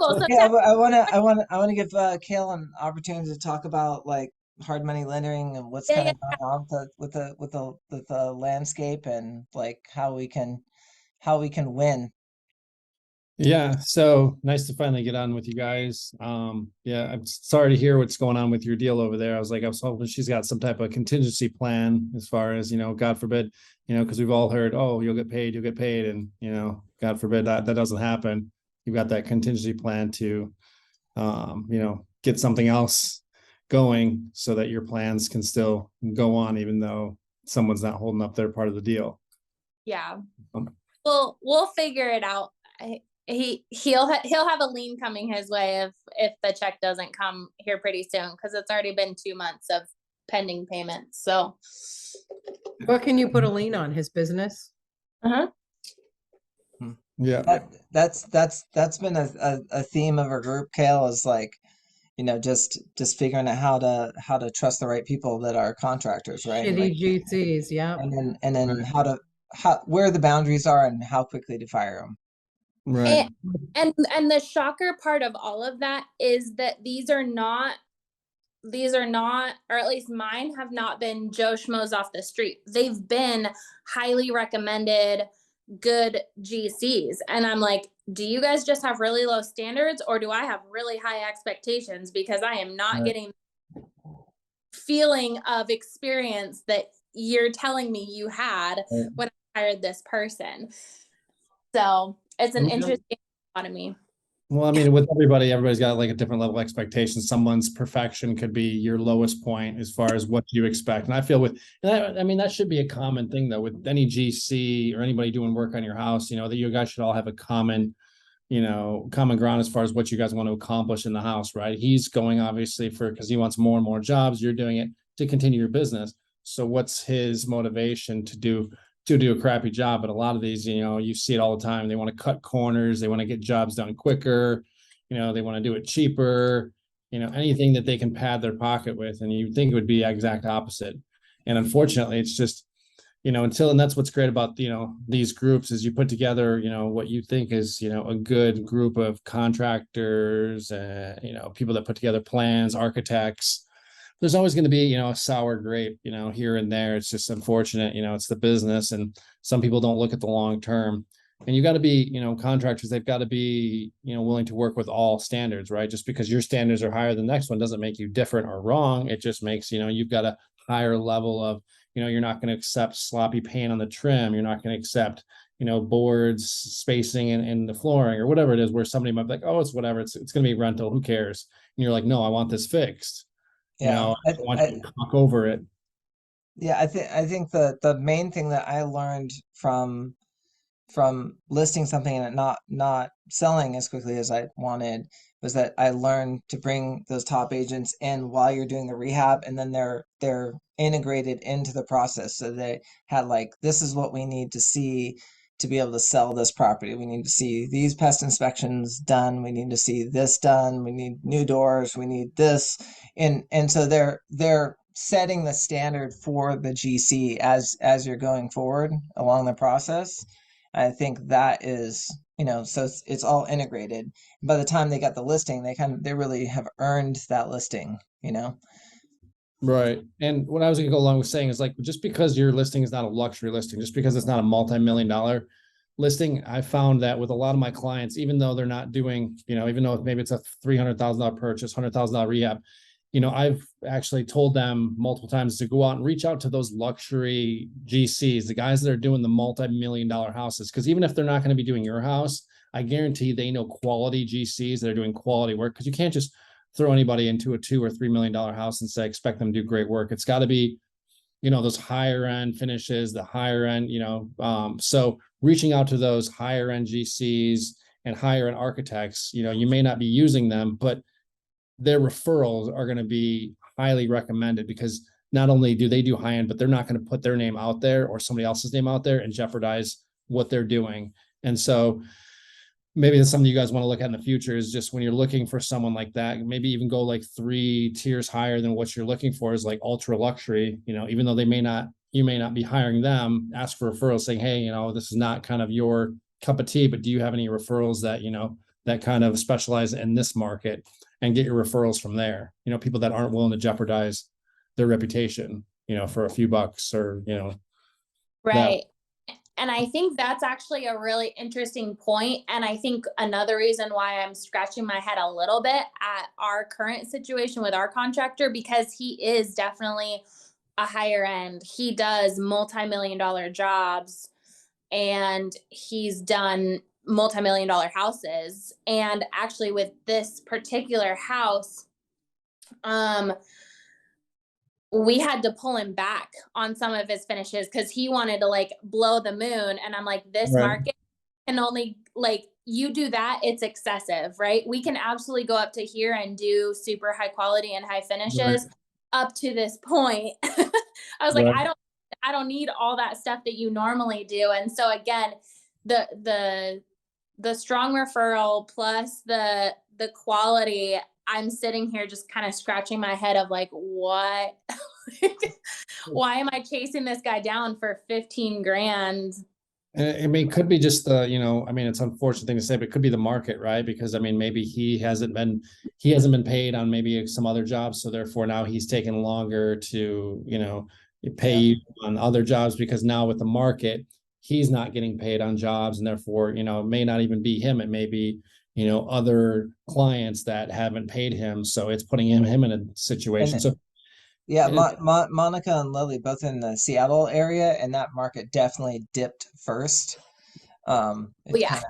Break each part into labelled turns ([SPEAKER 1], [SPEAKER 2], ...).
[SPEAKER 1] cool. So
[SPEAKER 2] Okay, I want to give Cale an opportunity to talk about like hard money lending and what's
[SPEAKER 1] yeah,
[SPEAKER 2] kind
[SPEAKER 1] yeah.
[SPEAKER 2] of going on with the landscape and like how we can win.
[SPEAKER 3] Yeah, so nice to finally get on with you guys. Yeah, I'm sorry to hear what's going on with your deal over there. I was hoping she's got some type of contingency plan as far as, God forbid, because we've all heard, oh, you'll get paid, and God forbid that doesn't happen. You've got that contingency plan to, get something else going so that your plans can still go on, even though someone's not holding up their part of the deal.
[SPEAKER 1] Yeah.
[SPEAKER 3] Um,
[SPEAKER 1] Well, we'll figure it out. He'll have a lien coming his way if the check doesn't come here pretty soon, because it's already been 2 months of pending payments. So
[SPEAKER 4] What can you put a lien on? His business?
[SPEAKER 1] uh-huh.
[SPEAKER 3] Yeah.
[SPEAKER 2] That's been a theme of our group, Cale, is like, just figuring out how to trust the right people that are contractors, right?
[SPEAKER 4] Shitty
[SPEAKER 2] Like,
[SPEAKER 4] GCs, yeah.
[SPEAKER 2] and then where the boundaries are and how quickly to fire them.
[SPEAKER 3] Right.
[SPEAKER 1] And the shocker part of all of that is that these are not, or at least mine have not been Joe Schmoes off the street. They've been highly recommended, good GCs. And I'm like, do you guys just have really low standards, or do I have really high expectations? Because I am not getting feeling of experience that you're telling me you had when I hired this person. So it's an interesting thought to me.
[SPEAKER 3] Well, I mean, with everybody's got like a different level of expectation. Someone's perfection could be your lowest point as far as what you expect. And I feel that should be a common thing though, with any GC or anybody doing work on your house, that you guys should all have a common ground as far as what you guys want to accomplish in the house, right? He's going obviously because he wants more and more jobs. You're doing it to continue your business. So what's his motivation to do a crappy job? But a lot of these, you see it all the time. They want to cut corners. They want to get jobs done quicker. They want to do it cheaper, anything that they can pad their pocket with. And you think it would be the exact opposite. And unfortunately, it's just, and that's what's great about, these groups is you put together, what you think is, a good group of contractors, people that put together plans, architects. There's always going to be, a sour grape, here and there. It's just unfortunate, it's the business, and some people don't look at the long term. And you got to be, contractors, they've got to be, willing to work with all standards, right? Just because your standards are higher than the next one doesn't make you different or wrong. It just makes, you've got a higher level of, you're not going to accept sloppy paint on the trim. You're not going to accept, boards, spacing in the flooring or whatever it is, where somebody might be like, oh, it's whatever. It's going to be rental. Who cares? And you're like, no, I want this fixed.
[SPEAKER 2] Yeah,
[SPEAKER 3] I want you to talk over it.
[SPEAKER 2] Yeah, I think the main thing that I learned from listing something and it not selling as quickly as I wanted was that I learned to bring those top agents in while you're doing the rehab, and then they're integrated into the process. So they had like, this is what we need to see to be able to sell this property. We need to see these pest inspections done. We need to see this done. We need new doors. We need this. And so they're setting the standard for the GC as you're going forward along the process. I think that is, so it's all integrated. By the time they got the listing, they really have earned that listing,
[SPEAKER 3] Right. And what I was going to go along with saying is like, just because your listing is not a luxury listing, just because it's not a multi-million-dollar listing, I found that with a lot of my clients, even though they're not doing, even though maybe it's a $300,000 purchase, $100,000 rehab, I've actually told them multiple times to go out and reach out to those luxury GCs, the guys that are doing the multi-million-dollar houses. Because even if they're not going to be doing your house, I guarantee they know quality GCs that are doing quality work. Because you can't just throw anybody into a $2 or $3 million house and say, expect them to do great work. It's got to be, those higher end finishes, the higher end, so reaching out to those higher end GCs and higher end architects, you may not be using them, but their referrals are going to be highly recommended, because not only do they do high end, but they're not going to put their name out there or somebody else's name out there and jeopardize what they're doing. And so maybe that's something you guys want to look at in the future, is just when you're looking for someone like that, maybe even go like 3 tiers higher than what you're looking for, is like ultra luxury, even though you may not be hiring them, ask for referrals saying, hey, this is not kind of your cup of tea, but do you have any referrals that, that kind of specialize in this market and get your referrals from there. You know, people that aren't willing to jeopardize their reputation, you know, for a few bucks or, you know.
[SPEAKER 1] Right. And I think that's actually a really interesting point. And I think another reason why I'm scratching my head a little bit at our current situation with our contractor, because he is definitely a higher end. He does multi-million-dollar jobs, and he's done multi-million-dollar houses. And actually with this particular house, we had to pull him back on some of his finishes because he wanted to like blow the moon. And I'm like, this
[SPEAKER 3] Right.
[SPEAKER 1] market can only, like, you do that, it's excessive, right? We can absolutely go up to here and do super high quality and high finishes up to this point. I was like,
[SPEAKER 3] Right.
[SPEAKER 1] I don't need all that stuff that you normally do. And so again, the strong referral plus the quality, I'm sitting here just kind of scratching my head of like, what? Why am I chasing this guy down for 15 grand?
[SPEAKER 3] And I mean, it could be just the, you know, I mean, it's an unfortunate thing to say, but it could be the market, right? Because I mean, maybe he hasn't been paid on maybe some other jobs. So therefore now he's taking longer to, you know, pay you on other jobs because now with the market, he's not getting paid on jobs. And therefore, you know, it may not even be him. It may be, you know, other clients that haven't paid him. So it's putting him in a situation. So
[SPEAKER 2] yeah, Monica and Lily both in the Seattle area, and that market definitely dipped first. It
[SPEAKER 1] Yeah.
[SPEAKER 2] kind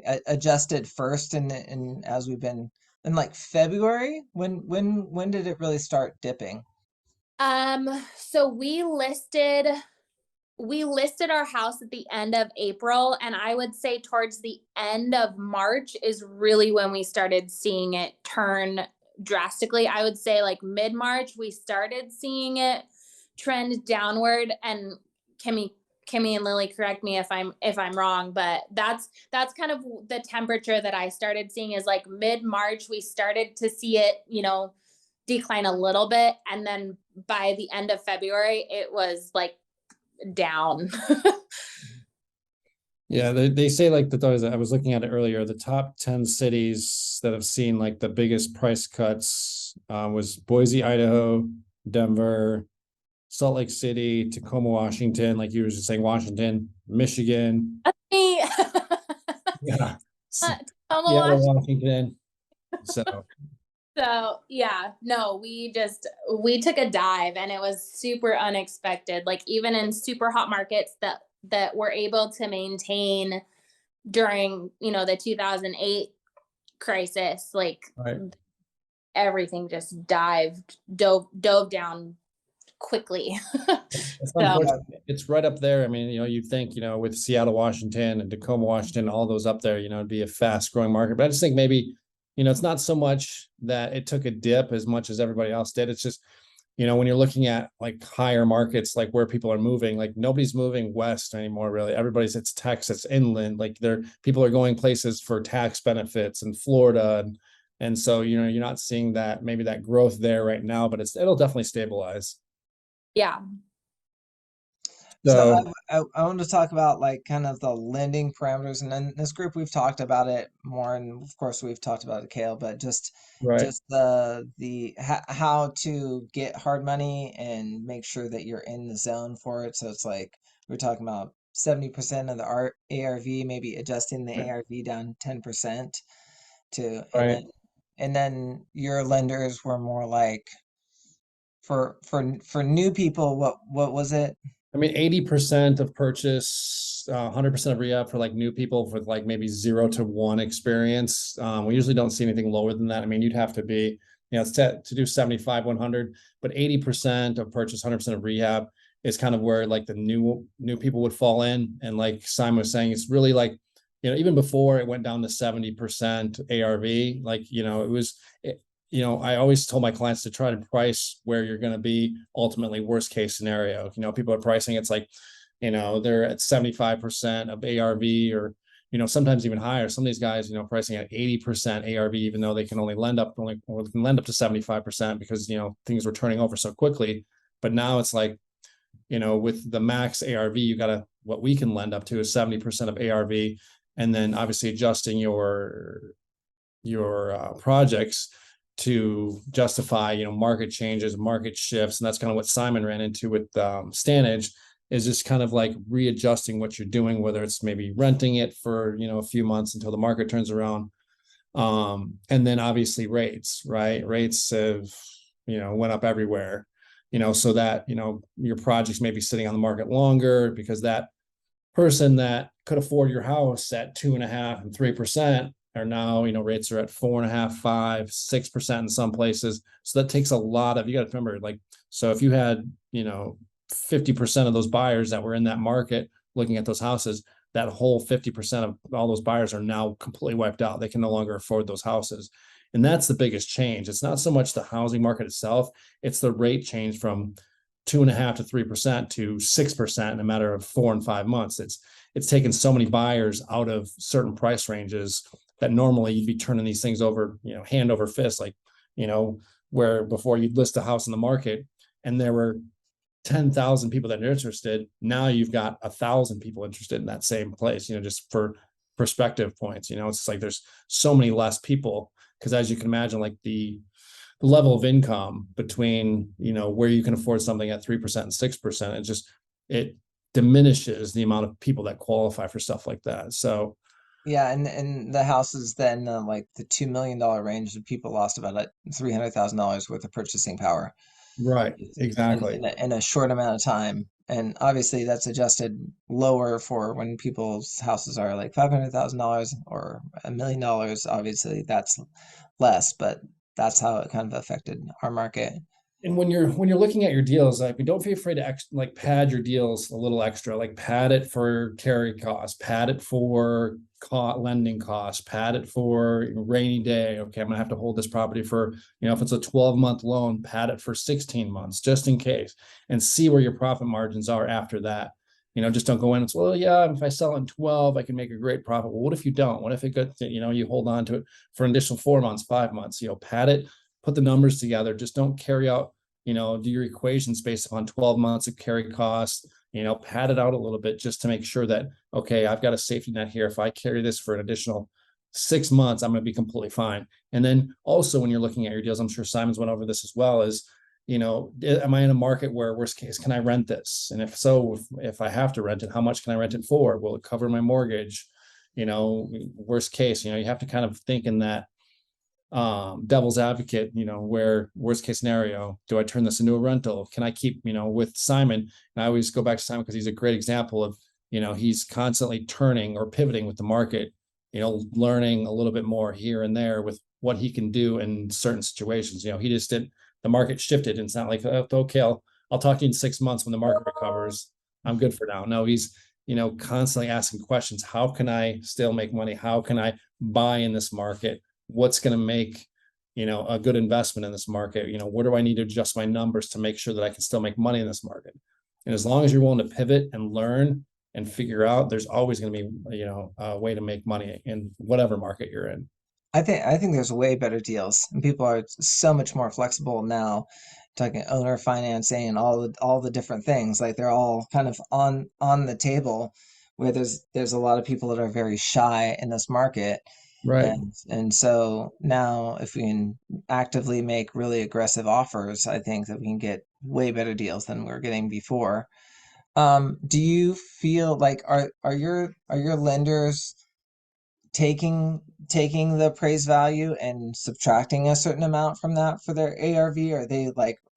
[SPEAKER 2] of adjusted first, and as we've been in like February, when did it really start dipping?
[SPEAKER 1] So we listed our house at the end of April, and I would say towards the end of March is really when we started seeing it turn drastically. I would say like mid-March, we started seeing it trend downward. And Kimmy and Lily, correct me if I'm wrong, but that's kind of the temperature that I started seeing is like mid-March, we started to see it, you know, decline a little bit. And then by the end of February, it was like down.
[SPEAKER 3] yeah, they say like I was looking at it earlier, the top 10 cities that have seen like the biggest price cuts was Boise, Idaho, Denver, Salt Lake City, Tacoma, Washington, like you were just saying, Washington, Michigan.
[SPEAKER 1] That's me.
[SPEAKER 3] Yeah.
[SPEAKER 1] Tacoma,
[SPEAKER 3] Yeah,
[SPEAKER 1] Washington.
[SPEAKER 3] Washington.
[SPEAKER 1] So yeah, no, we took a dive, and it was super unexpected. Like even in super hot markets that were able to maintain during, you know, the 2008 crisis, like
[SPEAKER 3] Right.
[SPEAKER 1] everything just dove down quickly.
[SPEAKER 3] It's
[SPEAKER 1] So,
[SPEAKER 3] unfortunate. It's right up there. I mean, you know, you'd think, you know, with Seattle, Washington and Tacoma, Washington, all those up there, you know, it'd be a fast growing market. But I just think maybe, you know, it's not so much that it took a dip as much as everybody else did. It's just, you know, when you're looking at like higher markets, like where people are moving, like nobody's moving west anymore, really. It's Texas, inland, like people are going places for tax benefits in Florida. And so, you know, you're not seeing maybe that growth there right now, but it'll definitely stabilize.
[SPEAKER 1] yeah.
[SPEAKER 2] So
[SPEAKER 3] So
[SPEAKER 2] I want to talk about like kind of the lending parameters, and in this group we've talked about it more, and of course we've talked about it, Cale, but just
[SPEAKER 3] right.
[SPEAKER 2] how to get hard money and make sure that you're in the zone for it. So it's like we're talking about 70% of the ARV, maybe adjusting the ARV down 10% to, and then your lenders were more like for new people, what was it?
[SPEAKER 3] I mean, 80% of purchase, 100% of re-up for like new people with like maybe 0 to 1 experience. We usually don't see anything lower than that. I mean, you'd have to be, you know, to do 75, 100, but 80% of purchase, 100% of rehab is kind of where like the new people would fall in. And like Simon was saying, it's really like, you know, even before it went down to 70% ARV, like, you know, you know, I always told my clients to try to price where you're going to be ultimately worst case scenario. You know, people are pricing, it's like, you know, they're at 75% of ARV or, you know, sometimes even higher. Some of these guys, you know, pricing at 80% ARV, even though they can only lend up to 75% because, you know, things were turning over so quickly. But now it's like, you know, with the max ARV, you got what we can lend up to is 70% of ARV. And then obviously adjusting your projects to justify, market changes, market shifts. And that's kind of what Simon ran into with Stanage, is just kind of like readjusting what you're doing, whether it's maybe renting it for, a few months until the market turns around. And then obviously rates, right? Rates have, went up everywhere, so that, your projects may be sitting on the market longer because that person that could afford your house at 2.5% and 3% are now, rates are at 4.5%, 5%, 6% in some places. So that takes a lot of, you got to remember, like, so if you had, 50% of those buyers that were in that market looking at those houses, that whole 50% of all those buyers are now completely wiped out. They can no longer afford those houses. And that's the biggest change. It's not so much the housing market itself, it's the rate change from 2.5% to 3% to 6% in a matter of 4 and 5 months. It's taken so many buyers out of certain price ranges that normally you'd be turning these things over, hand over fist, like, where before you'd list a house in the market and there were 10,000 people that are interested. Now you've got 1,000 people interested in that same place, just for perspective points. It's like there's so many less people, because as you can imagine, like the level of income between, where you can afford something at 3% and 6%, it diminishes the amount of people that qualify for stuff like that. So
[SPEAKER 2] Yeah, and the houses then like the $2 million range, of people lost about like $300,000 worth of purchasing power.
[SPEAKER 3] right, exactly.
[SPEAKER 2] In a short amount of time. And obviously that's adjusted lower for when people's houses are like $500,000 or $1 million. Obviously that's less, but that's how it kind of affected our market.
[SPEAKER 3] And when you're looking at your deals, like, don't be afraid to pad your deals a little extra, like pad it for carry costs, pad it for lending costs, pad it for rainy day. Okay, I'm gonna have to hold this property for, if it's a 12-month loan, pad it for 16 months just in case, and see where your profit margins are after that. Just don't go in and say, well, yeah, if I sell in 12, I can make a great profit. Well, what if you don't? What if it gets, you hold on to it for an additional 4 months, 5 months, pad it, put the numbers together. Just don't carry out, do your equations based upon 12 months of carry costs, pad it out a little bit just to make sure that, okay, I've got a safety net here. If I carry this for an additional 6 months, I'm going to be completely fine. And then also when you're looking at your deals, I'm sure Simon's went over this as well, is, am I in a market where worst case, can I rent this? And if so, if I have to rent it, how much can I rent it for? Will it cover my mortgage? Worst case, you have to kind of think in that devil's advocate, where worst case scenario, do I turn this into a rental? Can I keep, with Simon, and I always go back to Simon because he's a great example of, he's constantly turning or pivoting with the market, learning a little bit more here and there with what he can do in certain situations. He just did, the market shifted, and it's not like, okay, I'll talk to you in 6 months when the market recovers. I'm good for now. No, he's, constantly asking questions. How can I still make money? How can I buy in this market? What's going to make, a good investment in this market? Where do I need to adjust my numbers to make sure that I can still make money in this market? And as long as you're willing to pivot and learn and figure out, there's always going to be, a way to make money in whatever market you're in.
[SPEAKER 2] I think there's way better deals, and people are so much more flexible now, talking owner financing and all the different things. Like they're all kind of on the table, where there's a lot of people that are very shy in this market.
[SPEAKER 3] Right.
[SPEAKER 2] And so now if we can actively make really aggressive offers, I think that we can get way better deals than we were getting before. Do you feel like are your lenders taking the appraised value and subtracting a certain amount from that for their ARV?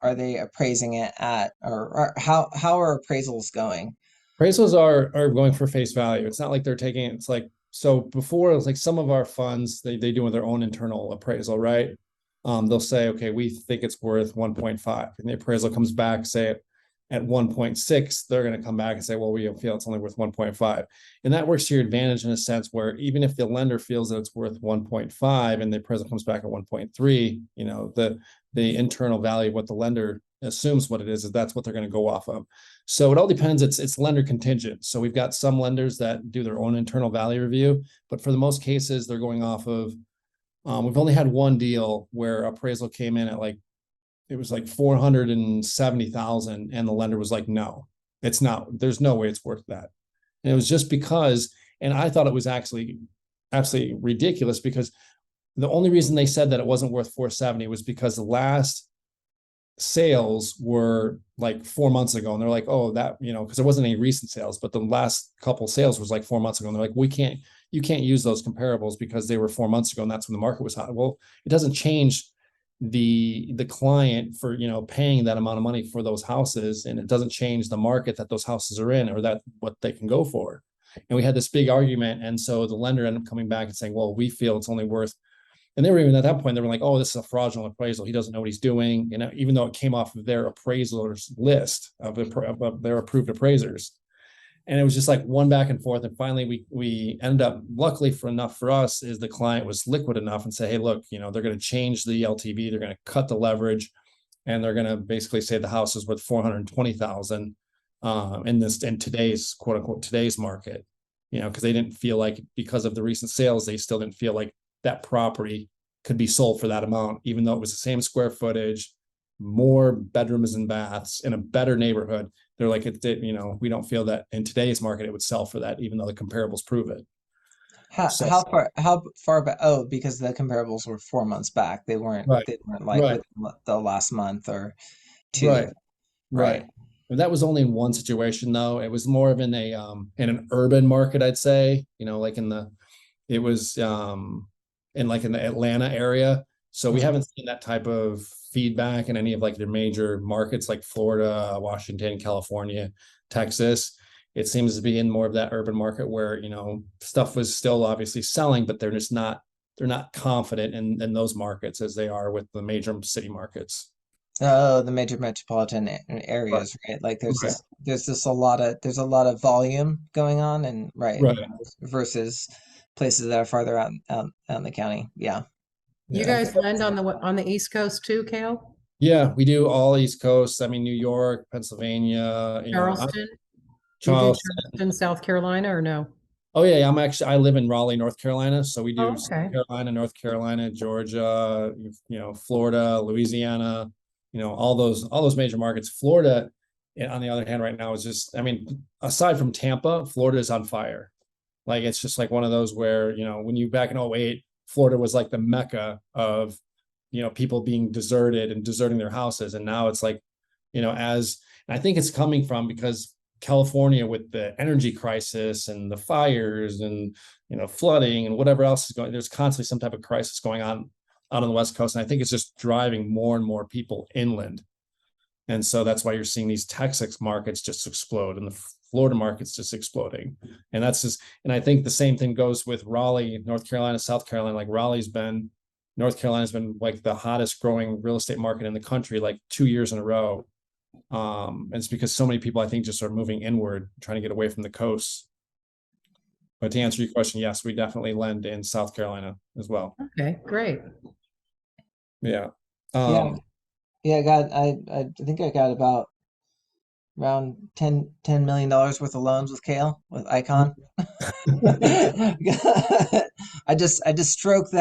[SPEAKER 2] Are they appraising it at, or how are appraisals going?
[SPEAKER 3] Appraisals are going for face value. It's not like they're taking it. It's like, so before, it was like some of our funds, they do their own internal appraisal, right? They'll say, okay, we think it's worth 1.5, and the appraisal comes back, say it at 1.6, they're going to come back and say, well, we feel it's only worth 1.5. And that works to your advantage in a sense where even if the lender feels that it's worth 1.5 and the appraisal comes back at 1.3, the internal value of what the lender assumes what it is that's what they're going to go off of. So it all depends. It's lender contingent. So we've got some lenders that do their own internal value review, but for the most cases, they're going off of, we've only had one deal where appraisal came in at it was like 470,000, and the lender was like, no, it's not, there's no way it's worth that. And it was just because, and I thought it was actually absolutely ridiculous, because the only reason they said that it wasn't worth 470 was because the last sales were like 4 months ago, and they're like, oh, that, you know, because there wasn't any recent sales, but the last couple sales was like 4 months ago, and they're like, you can't use those comparables because they were 4 months ago, and that's when the market was hot. Well, it doesn't change the client for, you know, paying that amount of money for those houses, and it doesn't change the market that those houses are in, or that what they can go for. And we had this big argument, and so the lender ended up coming back and saying, well, we feel it's only worth, and they were even at that point, they were like, oh, this is a fraudulent appraisal, he doesn't know what he's doing, you know, even though it came off of their appraisers list of their approved appraisers. And it was just like one back and forth. And finally we ended up, luckily for enough for us, is the client was liquid enough and say, hey, look, you know, they're going to change the LTV, they're going to cut the leverage, and they're going to basically say the house is worth 420,000 in today's, quote unquote, today's market, you know, because they didn't feel like, because of the recent sales, they still didn't feel like that property could be sold for that amount, even though it was the same square footage, more bedrooms and baths in a better neighborhood. They're like, you know, we don't feel that in today's market it would sell for that, even though the comparables prove it.
[SPEAKER 2] How far back? Oh, because the comparables were 4 months back. They weren't
[SPEAKER 3] Right.
[SPEAKER 2] like
[SPEAKER 3] Right.
[SPEAKER 2] within the last month or two.
[SPEAKER 3] Right. And that was only in one situation though. It was more of in an urban market, I'd say, you know, like in the Atlanta area. So we haven't seen that type of feedback in any of like the major markets like Florida, Washington, California, Texas. It seems to be in more of that urban market where, you know, stuff was still obviously selling, but they're not confident in those markets as they are with the major city markets.
[SPEAKER 2] Oh, the major metropolitan areas, right? Like there's a lot of volume going on, and right, versus places that are farther out in the county. Yeah.
[SPEAKER 4] You guys land on the East Coast too, Cale?
[SPEAKER 3] Yeah, we do all East Coast. I mean, New York, Pennsylvania, you know,
[SPEAKER 4] Charleston? You do
[SPEAKER 3] Charleston.
[SPEAKER 4] Charleston, South Carolina, or no?
[SPEAKER 3] Oh yeah, I live in Raleigh, North Carolina. So we do
[SPEAKER 4] Oh,
[SPEAKER 3] South
[SPEAKER 4] okay.
[SPEAKER 3] Carolina, North Carolina, Georgia, you know, Florida, Louisiana, you know, all those major markets. Florida, on the other hand, right now is just, I mean, aside from Tampa, Florida is on fire. Like it's just like one of those where, you know, when you back in 08, Florida was like the mecca of, you know, people being deserted and deserting their houses. And now it's like, you know, and I think it's coming from because California with the energy crisis and the fires and, you know, flooding and whatever else is going, there's constantly some type of crisis going on out on the West Coast. And I think it's just driving more and more people inland. And so that's why you're seeing these Texas markets just explode and the Florida market's just exploding. And I think the same thing goes with Raleigh, North Carolina, South Carolina. Like North Carolina's been like the hottest growing real estate market in the country, like 2 years in a row. And it's because so many people, I think, just are moving inward, trying to get away from the coast. But to answer your question, yes, we definitely lend in South Carolina as well.
[SPEAKER 4] Okay, great.
[SPEAKER 3] Yeah.
[SPEAKER 2] I think I got about around $10 million worth of loans with Cale, with Aikon. I just stroked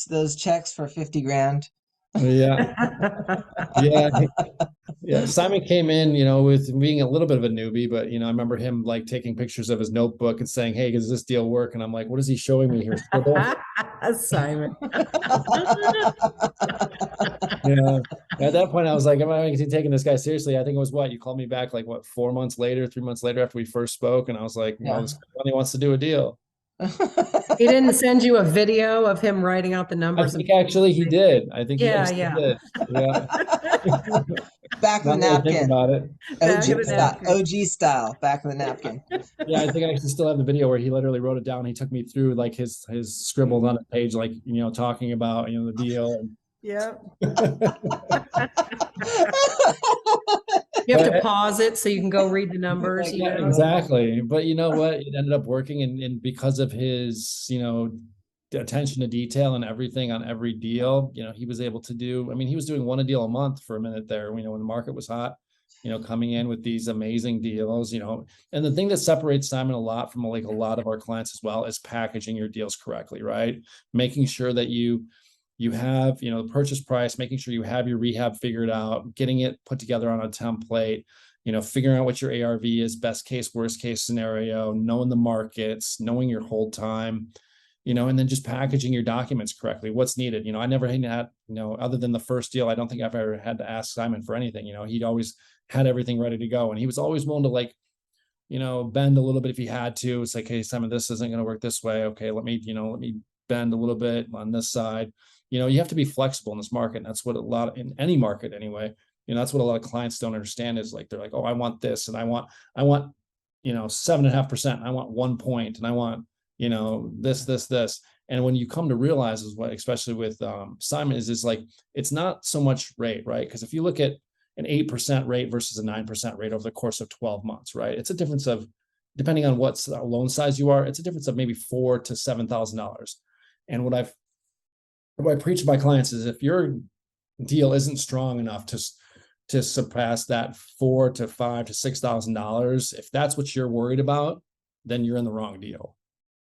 [SPEAKER 2] those checks for 50 grand.
[SPEAKER 3] Yeah. Yeah. Simon came in, you know, with being a little bit of a newbie, but, you know, I remember him like taking pictures of his notebook and saying, hey, does this deal work? And I'm like, what is he showing me here?
[SPEAKER 4] Simon.
[SPEAKER 3] Yeah. At that point, I was like, am I taking this guy seriously? I think it was you called me back like 4 months later, 3 months later after we first spoke. And I was like, well, this guy only wants to do a deal.
[SPEAKER 4] He didn't send you a video of him writing out the
[SPEAKER 3] I
[SPEAKER 4] numbers.
[SPEAKER 3] think actually he did. I think
[SPEAKER 4] Yeah.
[SPEAKER 3] he did. Yeah.
[SPEAKER 2] Back of the napkin.
[SPEAKER 3] About it.
[SPEAKER 2] OG style, back of the napkin.
[SPEAKER 3] Yeah, I think I actually still have the video where he literally wrote it down. He took me through like his scribbles on a page, like, you know, talking about, you know, the deal.
[SPEAKER 4] Yeah. You have to pause it so you can go read the numbers.
[SPEAKER 3] Yeah, exactly. But you know what? It ended up working, and because of his, you know, attention to detail and everything on every deal, you know, he was able to do. I mean, he was doing one deal a month for a minute there. You know, when the market was hot, you know, coming in with these amazing deals. You know, and the thing that separates Simon a lot from like a lot of our clients as well is packaging your deals correctly, right? Making sure that you have, you know, the purchase price, making sure you have your rehab figured out, getting it put together on a template, you know, figuring out what your ARV is, best case, worst case scenario, knowing the markets, knowing your hold time, and then just packaging your documents correctly, what's needed. I never had, other than the first deal, I don't think I've ever had to ask Simon for anything. He'd always had everything ready to go. And he was always willing to like, bend a little bit if he had to. It's like, hey, Simon, this isn't going to work this way. Okay, let me bend a little bit on this side. You have to be flexible in this market. And that's what in any market anyway, that's what a lot of clients don't understand is like, they're like, oh, I want this. And I want, 7.5%. I want 1 point. And I want, this. And when you come to realize is what, especially with Simon is like, it's not so much rate, right? Because if you look at an 8% rate versus a 9% rate over the course of 12 months, right? It's a difference of, depending on what loan size you are, it's a difference of maybe $4,000 to $7,000. And what I preach to my clients is if your deal isn't strong enough to surpass that $4,000 to $5,000 to $6,000, if that's what you're worried about, then you're in the wrong deal.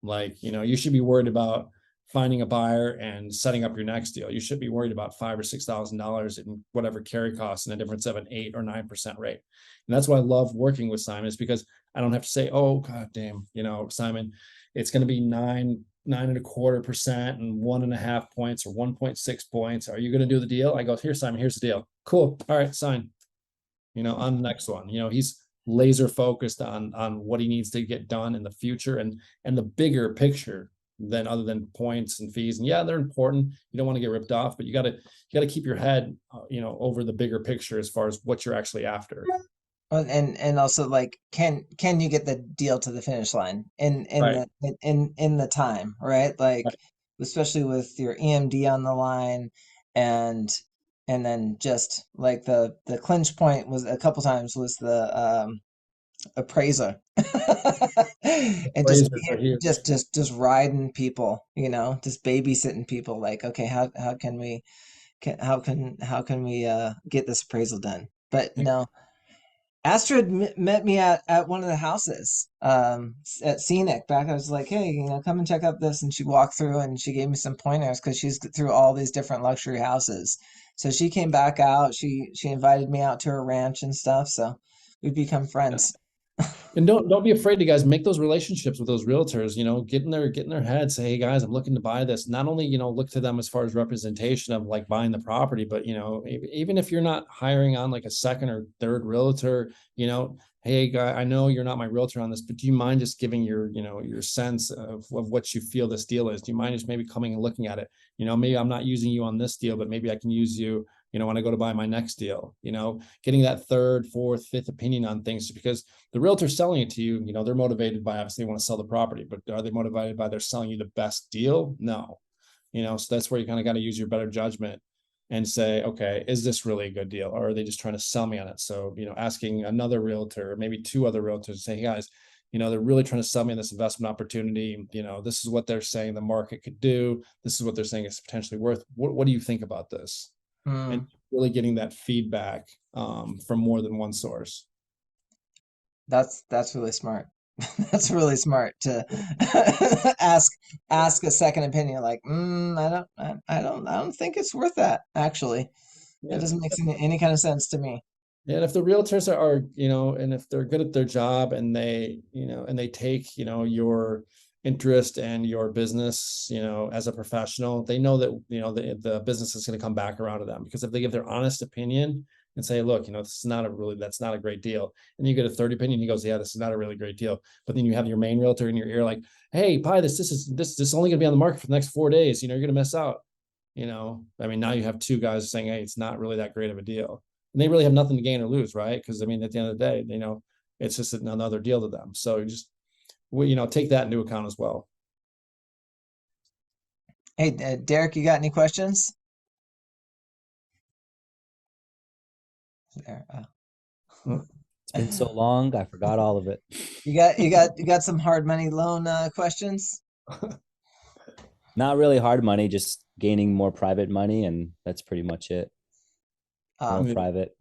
[SPEAKER 3] Like, you should be worried about finding a buyer and setting up your next deal. You should be worried about $5,000 or $6,000 in whatever carry costs and the difference of an 8 or 9% rate. And that's why I love working with Simon, is because I don't have to say, oh, God damn, Simon, it's going to be 9.25% and 1.5 points or 1.6 points. Are you going to do the deal? I go, here, Simon, here's the deal. Cool. All right, sign. On the next one. He's laser focused on what he needs to get done in the future and the bigger picture than other than points and fees. And yeah, they're important. You don't want to get ripped off, but you got to keep your head, over the bigger picture as far as what you're actually after.
[SPEAKER 2] And also like, can you get the deal to the finish line in
[SPEAKER 3] Right.
[SPEAKER 2] the time, right? Like, especially with your EMD on the line, and then just like the clinch point was a couple times was the appraiser. And just riding people, just babysitting people, like, okay, how can we get this appraisal done? But Astrid met me at one of the houses at Scenic back. I was like, hey, come and check out this. And she walked through and she gave me some pointers because she's through all these different luxury houses. So she came back out. She invited me out to her ranch and stuff. So we've become friends.
[SPEAKER 3] And don't be afraid to, guys, make those relationships with those realtors, get in their head, say, hey guys, I'm looking to buy this. Not only, look to them as far as representation of like buying the property, but, even if you're not hiring on like a second or third realtor, hey guy, I know you're not my realtor on this, but do you mind just giving your sense of what you feel this deal is? Do you mind just maybe coming and looking at it? Maybe I'm not using you on this deal, but maybe I can use you, when I go to buy my next deal, getting that third, fourth, fifth opinion on things, because the realtor selling it to you, they're motivated by, obviously they want to sell the property, but are they motivated by they're selling you the best deal? No, so that's where you kind of got to use your better judgment and say, okay, is this really a good deal? Or are they just trying to sell me on it? So, asking another realtor, or maybe two other realtors, say, hey guys, they're really trying to sell me this investment opportunity. This is what they're saying the market could do. This is what they're saying it's potentially worth. What do you think about this? And really getting that feedback from more than one source.
[SPEAKER 2] That's really smart. That's really smart to ask a second opinion. Like, I don't think it's worth that. Actually, that doesn't make any kind of sense to me.
[SPEAKER 3] Yeah, and if the realtors are, and if they're good at their job and they, and they take, your interest and your business, as a professional, they know that, the business is going to come back around to them. Because if they give their honest opinion and say, look, that's not a great deal, and you get a third opinion, he goes, yeah, this is not a really great deal. But then you have your main realtor in your ear, like, hey, buy this. This is only going to be on the market for the next 4 days. You're going to miss out. Now you have two guys saying, hey, it's not really that great of a deal. And they really have nothing to gain or lose, right? Because at the end of the day, it's just another deal to them. So just, take that into account as well.
[SPEAKER 2] Hey, Derek, you got any questions? There.
[SPEAKER 5] It's been so long, I forgot all of it.
[SPEAKER 2] You got some hard money loan questions?
[SPEAKER 5] Not really hard money, just gaining more private money, and that's pretty much it. More private,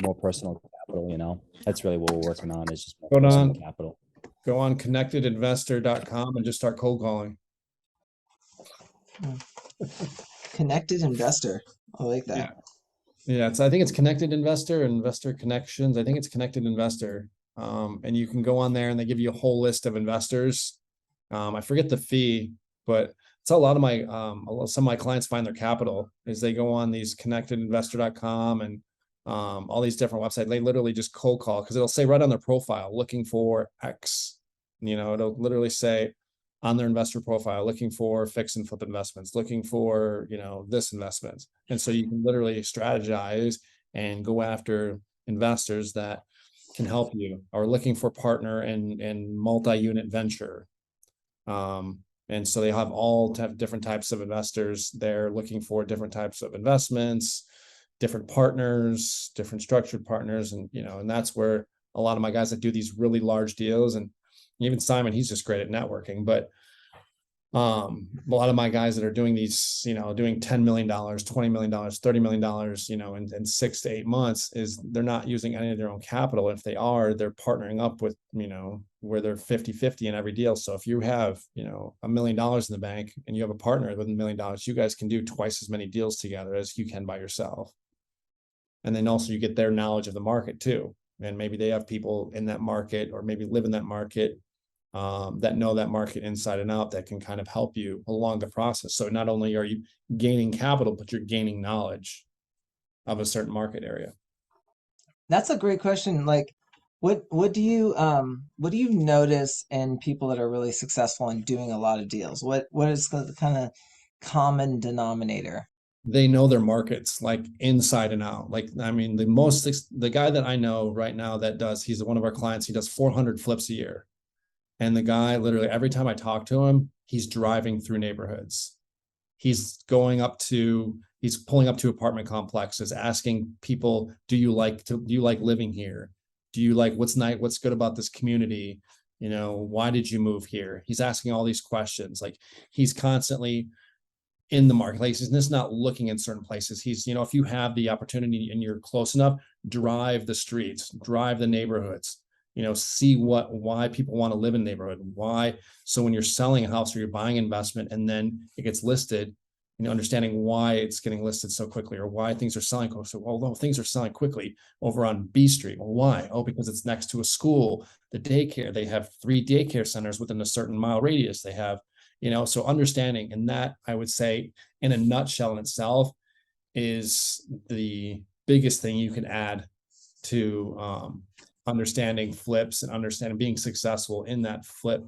[SPEAKER 5] more personal capital. That's really what we're working on, is just more personal capital.
[SPEAKER 3] Go on connectedinvestor.com and just start cold calling.
[SPEAKER 2] Connected Investor. I like that.
[SPEAKER 3] Yeah. I think it's Connected Investor, Investor Connections. I think it's Connected Investor. And you can go on there and they give you a whole list of investors I forget the fee, but it's a lot of my some of my clients find their capital is they go on these connectedinvestor.com and all these different websites. They literally just cold call because it'll say right on their profile looking for X. It'll literally say on their investor profile looking for fix and flip investments, looking for this investment. And so you can literally strategize and go after investors that can help you, or looking for partner and multi-unit venture. And so they have different types of investors. They're looking for different types of investments, different partners, different structured partners. And, and that's where a lot of my guys that do these really large deals, and even Simon, he's just great at networking, but a lot of my guys that are doing these, doing $10 million, $20 million, $30 million, in 6 to 8 months, is they're not using any of their own capital. If they are, they're partnering up with, where they're 50-50 in every deal. So if you have, $1 million in the bank and you have a partner with $1 million, you guys can do twice as many deals together as you can by yourself. And then also you get their knowledge of the market too. And maybe they have people in that market, or maybe live in that market, that know that market inside and out, that can kind of help you along the process. So not only are you gaining capital, but you're gaining knowledge of a certain market area.
[SPEAKER 2] That's a great question. Like, what do you notice in people that are really successful in doing a lot of deals? What is the kind of common denominator?
[SPEAKER 3] They know their markets like inside and out. Like, I mean, the guy that I know right now he's one of our clients, he does 400 flips a year. And the guy, literally every time I talk to him, he's driving through neighborhoods. He's pulling up to apartment complexes, asking people, do you like living here? Do you like, what's good about this community? Why did you move here? He's asking all these questions. Like, he's constantly in the marketplace. He's just not looking in certain places. He's, if you have the opportunity and you're close enough, drive the streets, drive the neighborhoods, see why people want to live in a neighborhood. Why? So when you're selling a house or you're buying investment and then it gets listed, understanding why it's getting listed so quickly, or why things are selling quickly. So, although things are selling quickly over on B Street, well, why? Oh, because it's next to a school, the daycare. They have 3 daycare centers within a certain mile radius. They have, so understanding, and that, I would say, in a nutshell in itself, is the biggest thing you can add to understanding flips and understanding being successful in that flip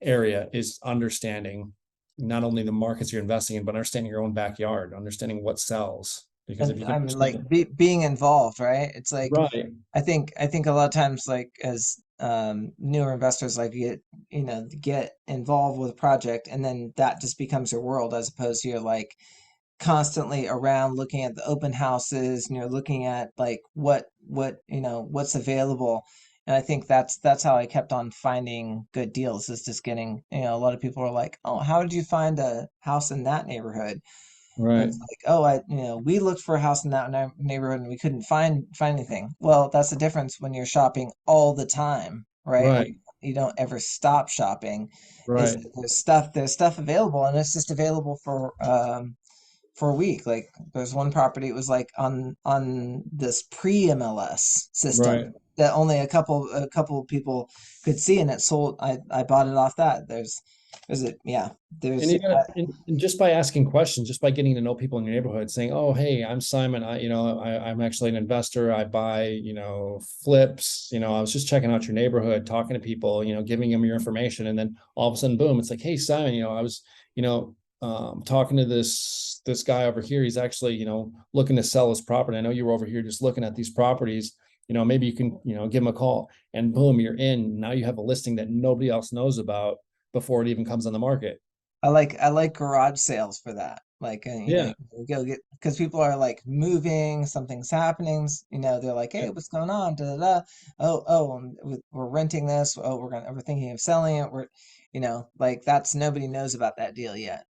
[SPEAKER 3] area, is understanding not only the markets you're investing in, but understanding your own backyard, understanding what sells. Because if you
[SPEAKER 2] I mean, like being involved, right? It's like,
[SPEAKER 3] right.
[SPEAKER 2] I think a lot of times, like, as newer investors, like, get involved with a project, and then that just becomes your world, as opposed to you're like constantly around looking at the open houses, and you're looking at like what's available. And I think that's how I kept on finding good deals, is just getting, a lot of people are like, oh, how did you find a house in that neighborhood?
[SPEAKER 3] Right.
[SPEAKER 2] It's like, oh, we looked for a house in that neighborhood and we couldn't find anything. Well, that's the difference when you're shopping all the time, right?
[SPEAKER 3] Right.
[SPEAKER 2] You don't ever stop shopping.
[SPEAKER 3] Right.
[SPEAKER 2] There's stuff available, and it's just available for a week. Like, there's one property, it was like on this pre-MLS system,
[SPEAKER 3] Right.
[SPEAKER 2] that only a couple people could see, and it sold. I bought it off that. There's
[SPEAKER 3] and just by asking questions, just by getting to know people in your neighborhood, saying, oh, hey, I'm Simon, I'm actually an investor, I buy flips, I was just checking out your neighborhood, talking to people, giving them your information, and then all of a sudden, boom, it's like, hey, Simon, I was talking to this guy over here, he's actually looking to sell his property. I know you were over here just looking at these properties, maybe you can give him a call, and boom, you're in. Now you have a listing that nobody else knows about before it even comes on the market.
[SPEAKER 2] I like garage sales for that. Like, you go get, because people are like moving, something's happening, they're like, hey, what's going on? Da, da, da. Oh, we're renting this. Oh, we're thinking of selling it. We're, like, that's, nobody knows about that deal yet.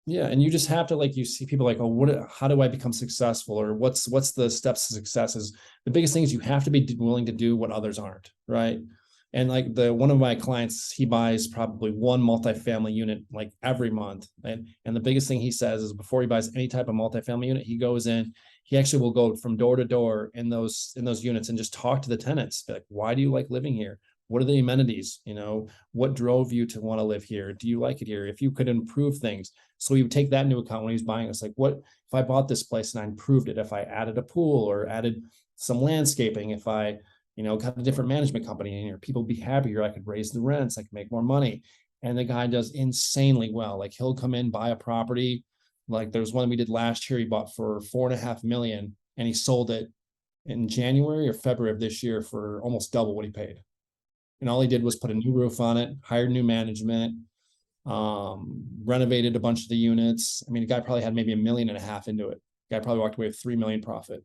[SPEAKER 3] Yeah. And you just have to, like, you see people like, oh, how do I become successful? Or what's the steps to success? Is the biggest thing is you have to be willing to do what others aren't. Right. And like one of my clients, he buys probably 1 multifamily unit like every month. And the biggest thing he says is, before he buys any type of multifamily unit, he goes in, he actually will go from door to door in those units and just talk to the tenants. Like, why do you like living here? What are the amenities? You know, what drove you to want to live here? Do you like it here? If you could improve things. So he would take that into account when he's buying. It's like, what if I bought this place and I improved it? If I added a pool or added some landscaping, if I, you know, got a different management company in here, people would be happier. I could raise the rents, I could make more money. And the guy does insanely well. Like he'll come in, buy a property. Like there's one we did last year, he bought for 4.5 million and he sold it in January or February of this year for almost double what he paid. And all he did was put a new roof on it, hired new management, renovated a bunch of the units. I mean, the guy probably had maybe 1.5 million into it. The guy probably walked away with 3 million profit.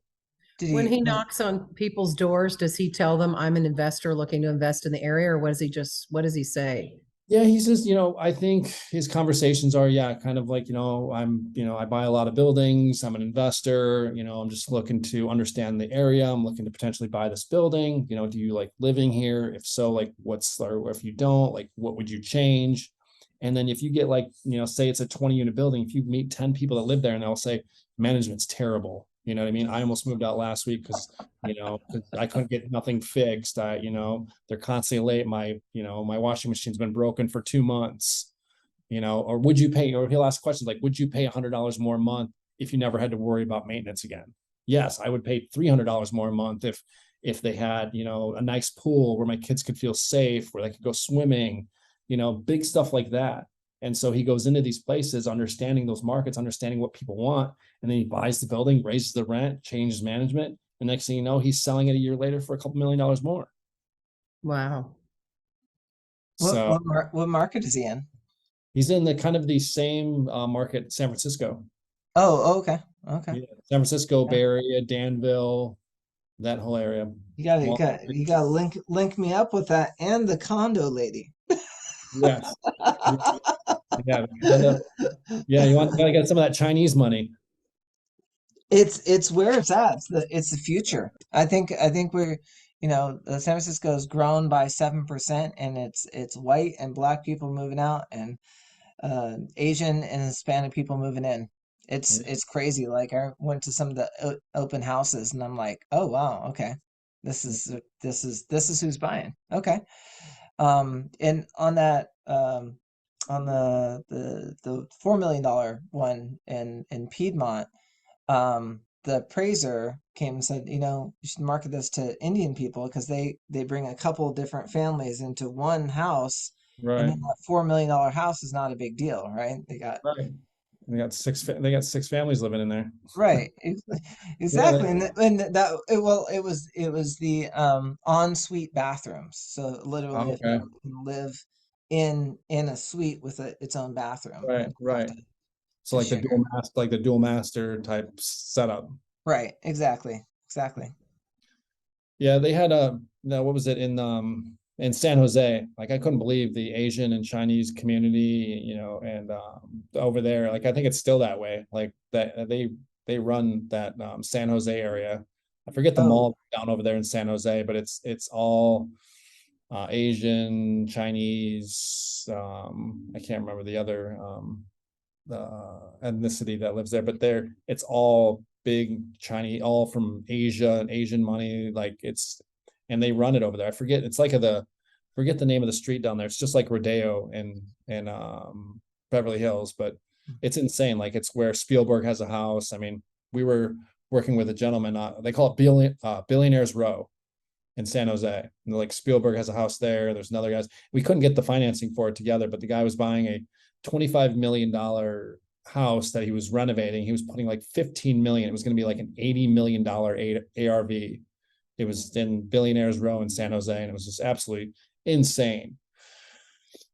[SPEAKER 4] When he knocks on people's doors, does he tell them I'm an investor looking to invest in the area, or what does he say?
[SPEAKER 3] Yeah, he says, you know, I think his conversations are, yeah, kind of like, you know, I buy a lot of buildings. I'm an investor, you know, I'm just looking to understand the area. I'm looking to potentially buy this building. You know, do you like living here? If so, like or if you don't, like, what would you change? And then if you get like, you know, say it's a 20-unit building, if you meet 10 people that live there and they'll say, management's terrible. You know what I mean? I almost moved out last week because, you know, I couldn't get nothing fixed. You know, they're constantly late. My washing machine's been broken for 2 months, you know, or would you pay, or he'll ask questions like, would you pay $100 more a month if you never had to worry about maintenance again? Yes, I would pay $300 more a month if they had, you know, a nice pool where my kids could feel safe, where they could go swimming, you know, big stuff like that. And so he goes into these places, understanding those markets, understanding what people want. And then he buys the building, raises the rent, changes management. And next thing you know, he's selling it a year later for a couple $1 million more.
[SPEAKER 4] Wow.
[SPEAKER 2] So what market is he in?
[SPEAKER 3] He's in the kind of the same market, San Francisco.
[SPEAKER 2] Oh, okay. Okay.
[SPEAKER 3] Yeah, San Francisco, Bay Area, Danville, that whole area.
[SPEAKER 2] You gotta link me up with that and the condo lady.
[SPEAKER 3] Yes. Yeah. Yeah. You gotta get some of that Chinese money.
[SPEAKER 2] It's where it's at. It's the future. I think we're, you know, San Francisco has grown by 7%, and it's white and black people moving out, and Asian and Hispanic people moving in. It's crazy. Like I went to some of the open houses, and I'm like, oh wow, okay, this is who's buying. Okay, and on that on the $4 million one in Piedmont. The appraiser came and said, you know, you should market this to Indian people because they bring a couple different families into one house,
[SPEAKER 3] right?
[SPEAKER 2] And then that $4 million house is not a big deal, right? They got
[SPEAKER 3] six families living in there,
[SPEAKER 2] right? Exactly, yeah. It was the ensuite bathrooms, so literally, if you can live in a suite with its own bathroom,
[SPEAKER 3] right. So like the dual master type setup.
[SPEAKER 2] Right. Exactly.
[SPEAKER 3] Yeah, they had what was it in San Jose? Like I couldn't believe the Asian and Chinese community, you know, and over there, like I think it's still that way. Like that they run that San Jose area. I forget the mall down over there in San Jose, but it's all Asian, Chinese. I can't remember the other ethnicity that lives there, but it's all big Chinese, all from Asia and Asian money. Like and they run it over there. I forget the name of the street down there. It's just like Rodeo in Beverly Hills, but it's insane. Like it's where Spielberg has a house. I mean, we were working with a gentleman, they call it Billionaires Row in San Jose. And like Spielberg has a house there. There's another guys. We couldn't get the financing for it together, but the guy was buying a $25 million house that he was renovating. He was putting like 15 million. It was going to be like an $80 million ARV. It was in Billionaires Row in San Jose, and it was just absolutely insane.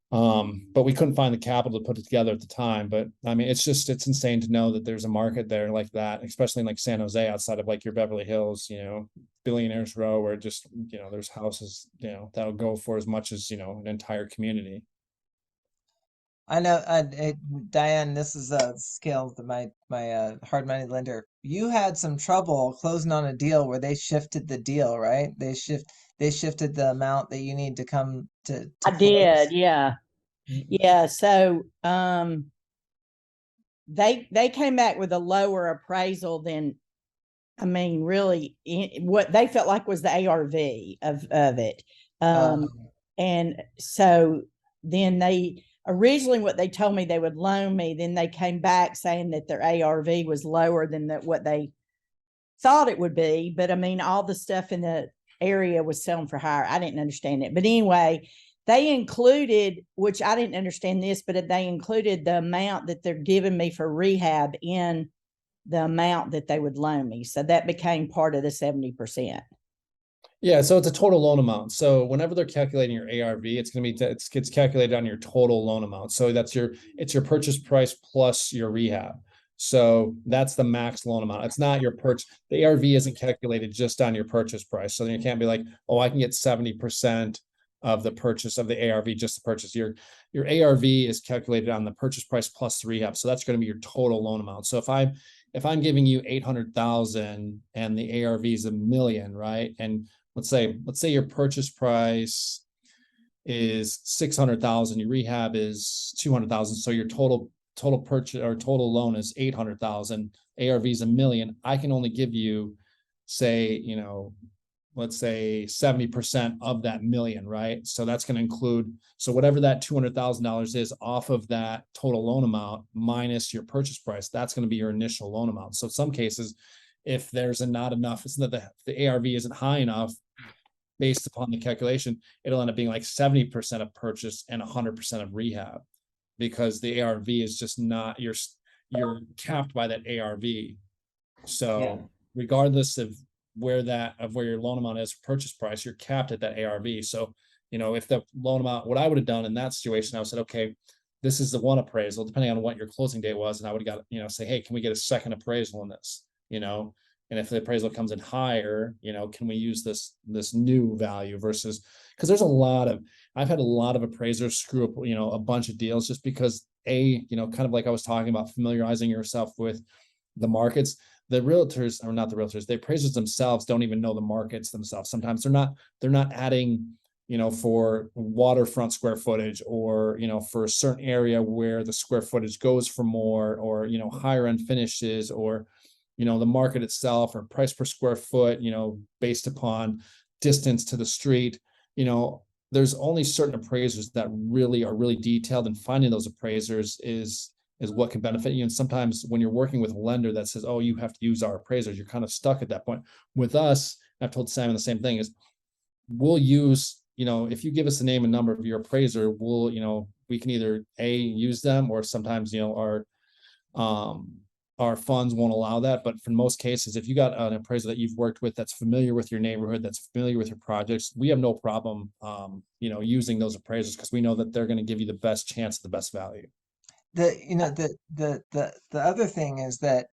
[SPEAKER 3] But we couldn't find the capital to put it together at the time. But I mean, it's insane to know that there's a market there like that, especially in like San Jose, outside of like your Beverly Hills, you know, Billionaires Row, where just, you know, there's houses, you know, that'll go for as much as, you know, an entire community.
[SPEAKER 2] I know, Diane, this is Cale, my hard money lender. You had some trouble closing on a deal where they shifted the deal, right? They shifted the amount that you need to come to
[SPEAKER 6] I
[SPEAKER 2] close.
[SPEAKER 6] did, yeah. Yeah, so they came back with a lower appraisal than, I mean, really what they felt like was the ARV of it. And so then originally what they told me they would loan me, then they came back saying that their ARV was lower than what they thought it would be. But I mean, all the stuff in the area was selling for higher. I didn't understand it. But anyway, they included, which I didn't understand this, but they included the amount that they're giving me for rehab in the amount that they would loan me. So that became part of the 70%.
[SPEAKER 3] Yeah, so it's a total loan amount. So whenever they're calculating your ARV, it's going to be it gets calculated on your total loan amount. So it's your purchase price plus your rehab. So that's the max loan amount. It's not your purchase. The ARV isn't calculated just on your purchase price. So then you can't be like, oh, I can get 70% of the purchase of the ARV just to purchase. Your ARV is calculated on the purchase price plus the rehab. So that's going to be your total loan amount. So if I'm giving you 800,000 and the ARV is $1 million, right? And let's say your purchase price is 600,000, your rehab is 200,000. So your total purchase or total loan is 800,000, ARV is $1 million. I can only give you, say, let's say 70% of that $1 million, right? So that's going to include, so whatever that $200,000 is off of that total loan amount minus your purchase price, that's going to be your initial loan amount. So in some cases, if there's not enough, it's not the ARV isn't high enough based upon the calculation, it'll end up being like 70% of purchase and 100% of rehab, because the ARV is just not, you're capped by that ARV. So regardless of where your loan amount is for purchase price, you're capped at that ARV. So, if the loan amount, what I would have done in that situation, I would have said, okay, this is the one appraisal, depending on what your closing date was. And I would have got, say, hey, can we get a second appraisal in this? And if the appraisal comes in higher, can we use this new value versus, because I've had a lot of appraisers screw up, a bunch of deals just because kind of like I was talking about, familiarizing yourself with the markets. The realtors, or not the realtors, the appraisers themselves don't even know the markets themselves. Sometimes they're not adding, for waterfront square footage, or, for a certain area where the square footage goes for more, or, higher end finishes, or, the market itself, or price per square foot, based upon distance to the street. There's only certain appraisers that really are really detailed, and finding those appraisers is what can benefit you. And sometimes when you're working with a lender that says, oh, you have to use our appraisers, you're kind of stuck at that point. With us, I've told Simon the same thing, is we'll use, if you give us the name and number of your appraiser, we'll, we can either use them, or sometimes, our funds won't allow that. But for most cases, if you got an appraiser that you've worked with, that's familiar with your neighborhood, that's familiar with your projects, we have no problem, using those appraisers, because we know that they're going to give you the best chance, the best value.
[SPEAKER 2] The other thing is that,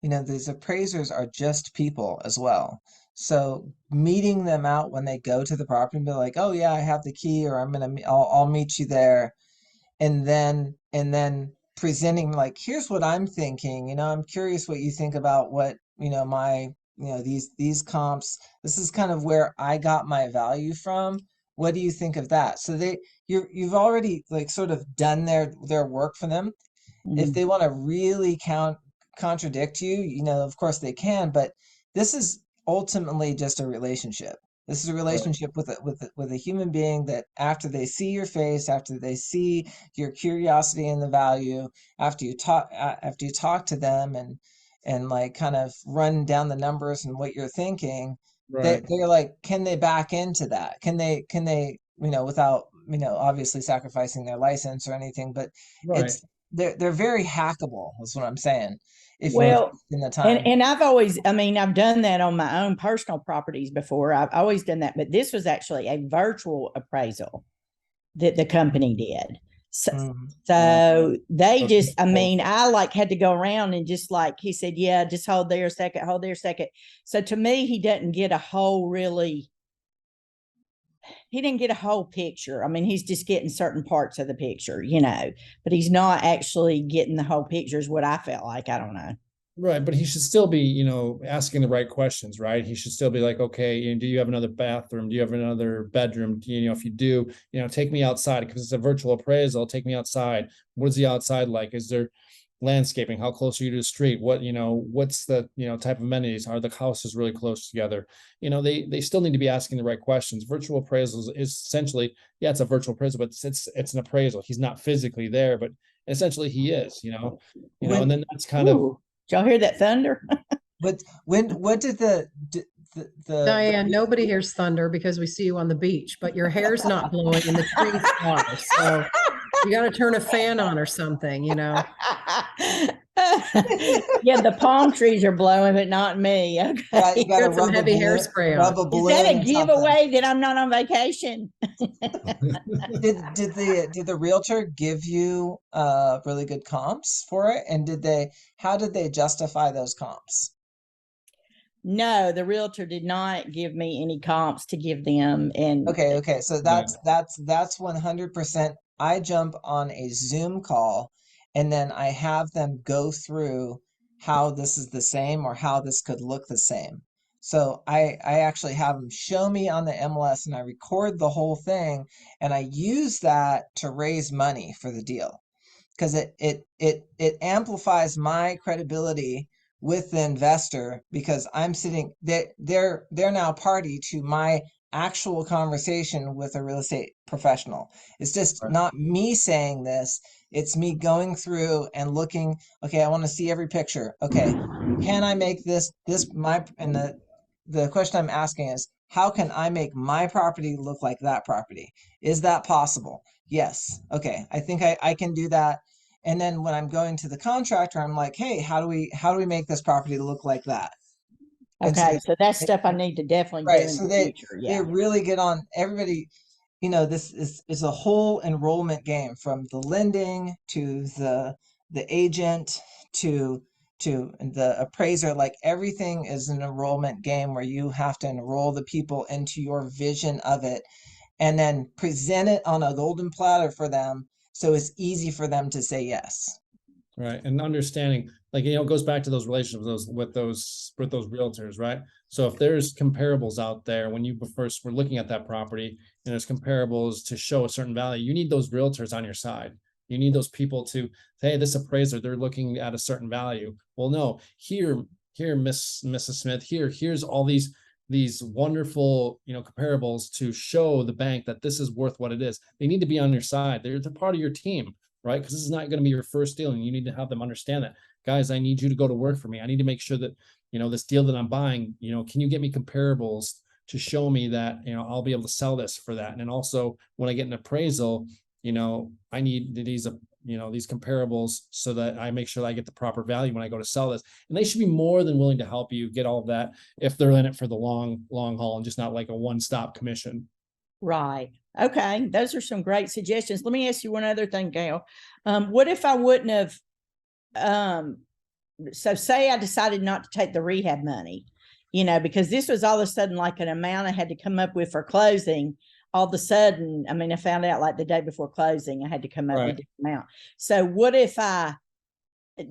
[SPEAKER 2] these appraisers are just people as well. So meeting them out when they go to the property and be like, oh yeah, I have the key, or I'll meet you there. And then presenting like, here's what I'm thinking, I'm curious what you think about what, my, these comps, this is kind of where I got my value from. What do you think of that? So you've already like sort of done their work for them. If they want to really contradict you, of course they can, but this is ultimately just a relationship. This is a relationship with a human being that after they see your face, after they see your curiosity and the value, after you talk to them and like kind of run down the numbers and what you're thinking, they're like, can they back into that? Can they, without, obviously sacrificing their license or anything, but they're very hackable, is what I'm saying. If in the time.
[SPEAKER 6] And I've done that on my own personal properties before. I've always done that, but this was actually a virtual appraisal that the company did. So they just, I like had to go around and just like, he said, yeah, just hold there a second. So to me, he didn't get a whole picture. He's just getting certain parts of the picture, but he's not actually getting the whole picture, is what I felt like. I don't know.
[SPEAKER 3] Right. But he should still be, asking the right questions, right? He should still be like, okay, do you have another bathroom? Do you have another bedroom? If you do, take me outside, because it's a virtual appraisal. Take me outside. What is the outside like? Is there, landscaping, how close are you to the street, what, what's the, type of amenities, are the houses really close together? They still need to be asking the right questions. Virtual appraisals is essentially, yeah, it's a virtual appraisal, but it's an appraisal. He's not physically there, but essentially he is, and then that's kind of.
[SPEAKER 6] Ooh, did y'all hear that thunder?
[SPEAKER 2] But what did the
[SPEAKER 4] Diane, nobody hears thunder because we see you on the beach, but your hair's not blowing and the trees are. So you got to turn a fan on or something,
[SPEAKER 6] Yeah, the palm trees are blowing, but not me. Okay.
[SPEAKER 2] you gotta
[SPEAKER 4] Get some heavy hairspray on.
[SPEAKER 2] rub a
[SPEAKER 6] Is that
[SPEAKER 2] balloon
[SPEAKER 6] a
[SPEAKER 2] or
[SPEAKER 6] giveaway that I'm not on vacation?
[SPEAKER 2] did the realtor give you really good comps for it? And how did they justify those comps?
[SPEAKER 6] No, the realtor did not give me any comps to give them. And
[SPEAKER 2] Okay. So that's 100%. I jump on a Zoom call and then I have them go through how this is the same or how this could look the same. So I actually have them show me on the MLS and I record the whole thing and I use that to raise money for the deal because it amplifies my credibility with the investor because I'm sitting they're now party to my actual conversation with a real estate professional. It's just not me saying this. It's me going through and looking, okay, I want to see every picture. Okay, can I make the question I'm asking is, how can I make my property look like that property? Is that possible? Yes. Okay, I think I can do that. And then when I'm going to the contractor, I'm like, hey, how do we make this property look like that?
[SPEAKER 6] okay, so that's stuff I need to definitely do in the future.
[SPEAKER 2] They really get on everybody. This is a whole enrollment game from the lending to the agent to the appraiser. Like everything is an enrollment game where you have to enroll the people into your vision of it and then present it on a golden platter for them so it's easy for them to say yes.
[SPEAKER 3] Right. And understanding, like, it goes back to those relationships with those realtors, right? So if there's comparables out there, when you first were looking at that property and there's comparables to show a certain value, you need those realtors on your side. You need those people to say, hey, this appraiser, they're looking at a certain value. Well, no, here, Mrs. Smith, here's all these wonderful, comparables to show the bank that this is worth what it is. They need to be on your side. They're part of your team, right? Because this is not going to be your first deal, and you need to have them understand that, guys, I need you to go to work for me. I need to make sure that, this deal that I'm buying, can you get me comparables to show me that, I'll be able to sell this for that. And then also when I get an appraisal, I need these, these comparables so that I make sure that I get the proper value when I go to sell this. And they should be more than willing to help you get all of that if they're in it for the long haul and just not like a one-stop commission.
[SPEAKER 6] Right. Okay. Those are some great suggestions. Let me ask you one other thing, Cale. What if I wouldn't have, so say I decided not to take the rehab money, because this was all of a sudden like an amount I had to come up with for closing. All of a sudden, I found out like the day before closing, I had to come up with this amount. So what if I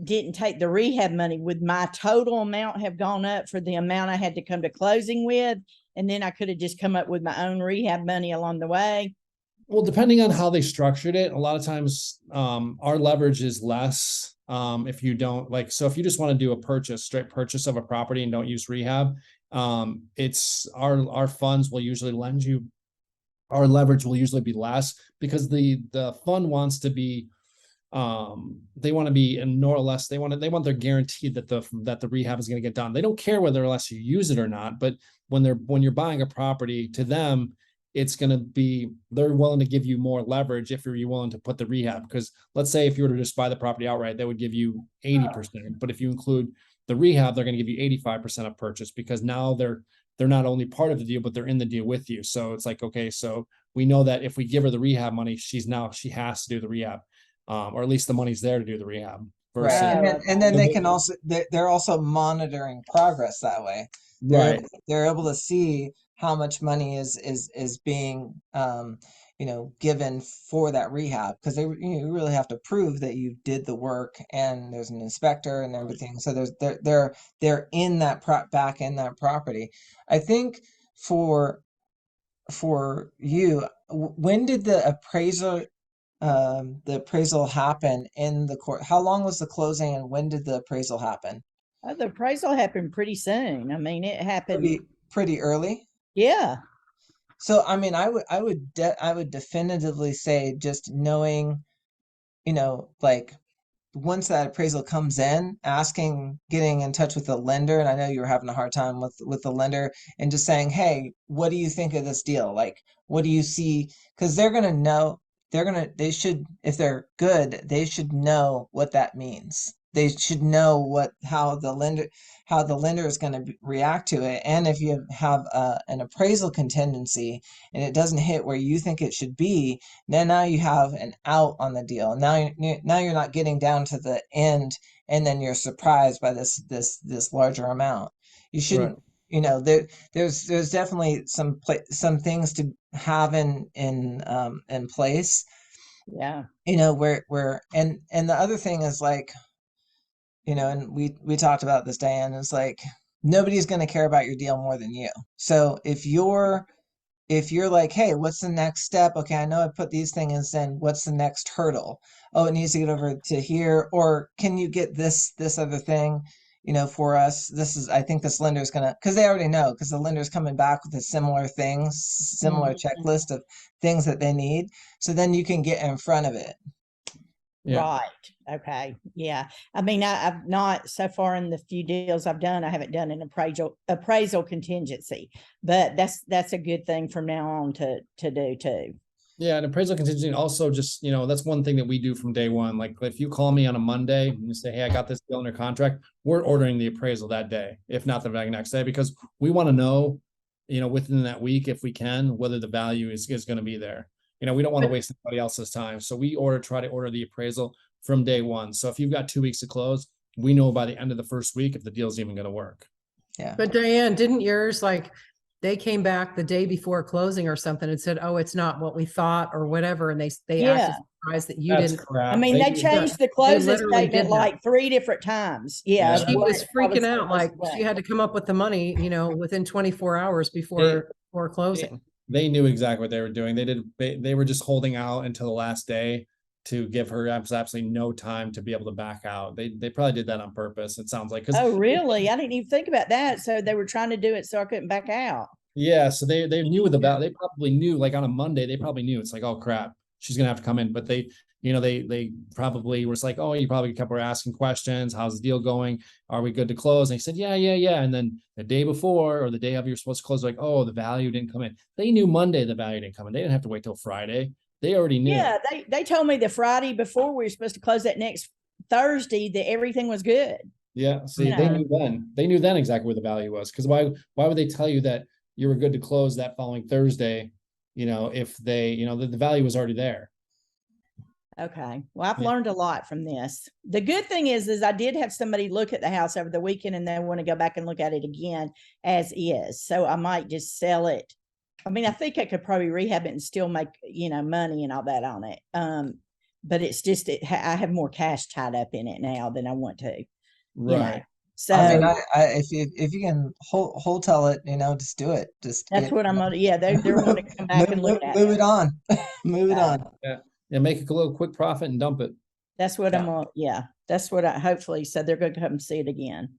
[SPEAKER 6] didn't take the rehab money? Would my total amount have gone up for the amount I had to come to closing with? And then I could have just come up with my own rehab money along the way?
[SPEAKER 3] Well, depending on how they structured it, a lot of times our leverage is less if you don't so if you just want to do a straight purchase of a property and don't use rehab, it's our funds will usually lend you, our leverage will usually be less because the fund wants to be, they want to be in more or less, they want their guaranteed that the rehab is going to get done. They don't care whether unless you use it or not, but when you're buying a property, to them, it's going to be, they're willing to give you more leverage if you're willing to put the rehab. Because let's say if you were to just buy the property outright, they would give you 80%. But if you include the rehab, they're going to give you 85% of purchase, because now they're not only part of the deal, but they're in the deal with you. So it's like, okay, so we know that if we give her the rehab money, she has to do the rehab, or at least the money's there to do the rehab.
[SPEAKER 2] Versus, right. And then they can also, they're also monitoring progress that way. They're able to see how much money is being given for that rehab, because you really have to prove that you did the work, and there's an inspector and everything. So they're in that back in that property. I think for you, when did the appraiser the appraisal happen in the court? How long was the closing and when did the appraisal happen?
[SPEAKER 6] The appraisal happened pretty soon. I mean, it happened.
[SPEAKER 2] Pretty early.
[SPEAKER 6] Yeah.
[SPEAKER 2] So, I mean, I would definitively say, just knowing, like, once that appraisal comes in, getting in touch with the lender, and I know you were having a hard time with the lender, and just saying, hey, what do you think of this deal? Like, what do you see? Because they're gonna know, they should, if they're good, they should know what that means. They should know how the lender is going to react to it. And if you have an appraisal contingency and it doesn't hit where you think it should be, then now you have an out on the deal. Now you're not getting down to the end, and then you're surprised by this larger amount. You shouldn't. Right. There's definitely some things to have in place.
[SPEAKER 6] Yeah.
[SPEAKER 2] Where and the other thing is, like, and we talked about this, Diane, is like, nobody's going to care about your deal more than you. So if you're like, hey, what's the next step? Okay, I know I put these things in. What's the next hurdle? Oh, it needs to get over to here. Or can you get this other thing, for us? I think this lender's because they already know, because the lender's coming back with a similar checklist of things that they need. So then you can get in front of it.
[SPEAKER 6] Yeah. Right. Okay. Yeah. I mean, I've not, so far in the few deals I've done, I haven't done an appraisal contingency, but that's a good thing from now on to do too.
[SPEAKER 3] Yeah. And appraisal contingency also, just, that's one thing that we do from day one. Like, if you call me on a Monday and you say, hey, I got this deal under contract, we're ordering the appraisal that day, if not the very next day, because we want to know, within that week, if we can, whether the value is going to be there. We don't want to waste anybody else's time. So we try to order the appraisal from day one. So if you've got 2 weeks to close, we know by the end of the first week if the deal's even going to work.
[SPEAKER 2] Yeah.
[SPEAKER 4] But Diane, didn't yours, like, they came back the day before closing or something and said, oh, it's not what we thought or whatever. And they acted surprised that you didn't.
[SPEAKER 3] Crap.
[SPEAKER 6] I mean, they changed the closing statement like 3 different times. Yeah.
[SPEAKER 4] She was freaking out. Like, she had to come up with the money, within 24 hours before closing.
[SPEAKER 3] They knew exactly what they were doing. They were just holding out until the last day to give her absolutely no time to be able to back out. They probably did that on purpose, it sounds like.
[SPEAKER 6] Oh, really? I didn't even think about that. So they were trying to do it so I couldn't back out.
[SPEAKER 3] Yeah. So they knew they probably knew, like, on a Monday, they probably knew, it's like, oh crap, she's gonna have to come in. But they probably was like, oh, you probably kept her asking questions. How's the deal going? Are we good to close? And he said, yeah. And then the day before, or the day of you're supposed to close, like, oh, the value didn't come in. They knew Monday the value didn't come in. They didn't have to wait till Friday. They already knew.
[SPEAKER 6] Yeah, they told me the Friday before we were supposed to close that next Thursday that everything was good.
[SPEAKER 3] Yeah. See, they knew then. They knew then exactly where the value was. Because why would they tell you that you were good to close that following Thursday? If they, the value was already there.
[SPEAKER 6] Okay. Well, I've learned a lot from this. The good thing is I did have somebody look at the house over the weekend and they want to go back and look at it again as is. So I might just sell it. I mean, I think I could probably rehab it and still make, money and all that on it. But it's just, I have more cash tied up in it now than I want to.
[SPEAKER 3] Right.
[SPEAKER 6] So
[SPEAKER 2] I mean, if you can wholesale it, just do it.
[SPEAKER 6] That's what I'm gonna. Yeah, they're going to come back and look at it.
[SPEAKER 2] Move it on. Move it on.
[SPEAKER 3] Yeah, make a little quick profit and dump it.
[SPEAKER 6] That's what I'm on. Yeah, that's what I hopefully. So they're going to come see it again.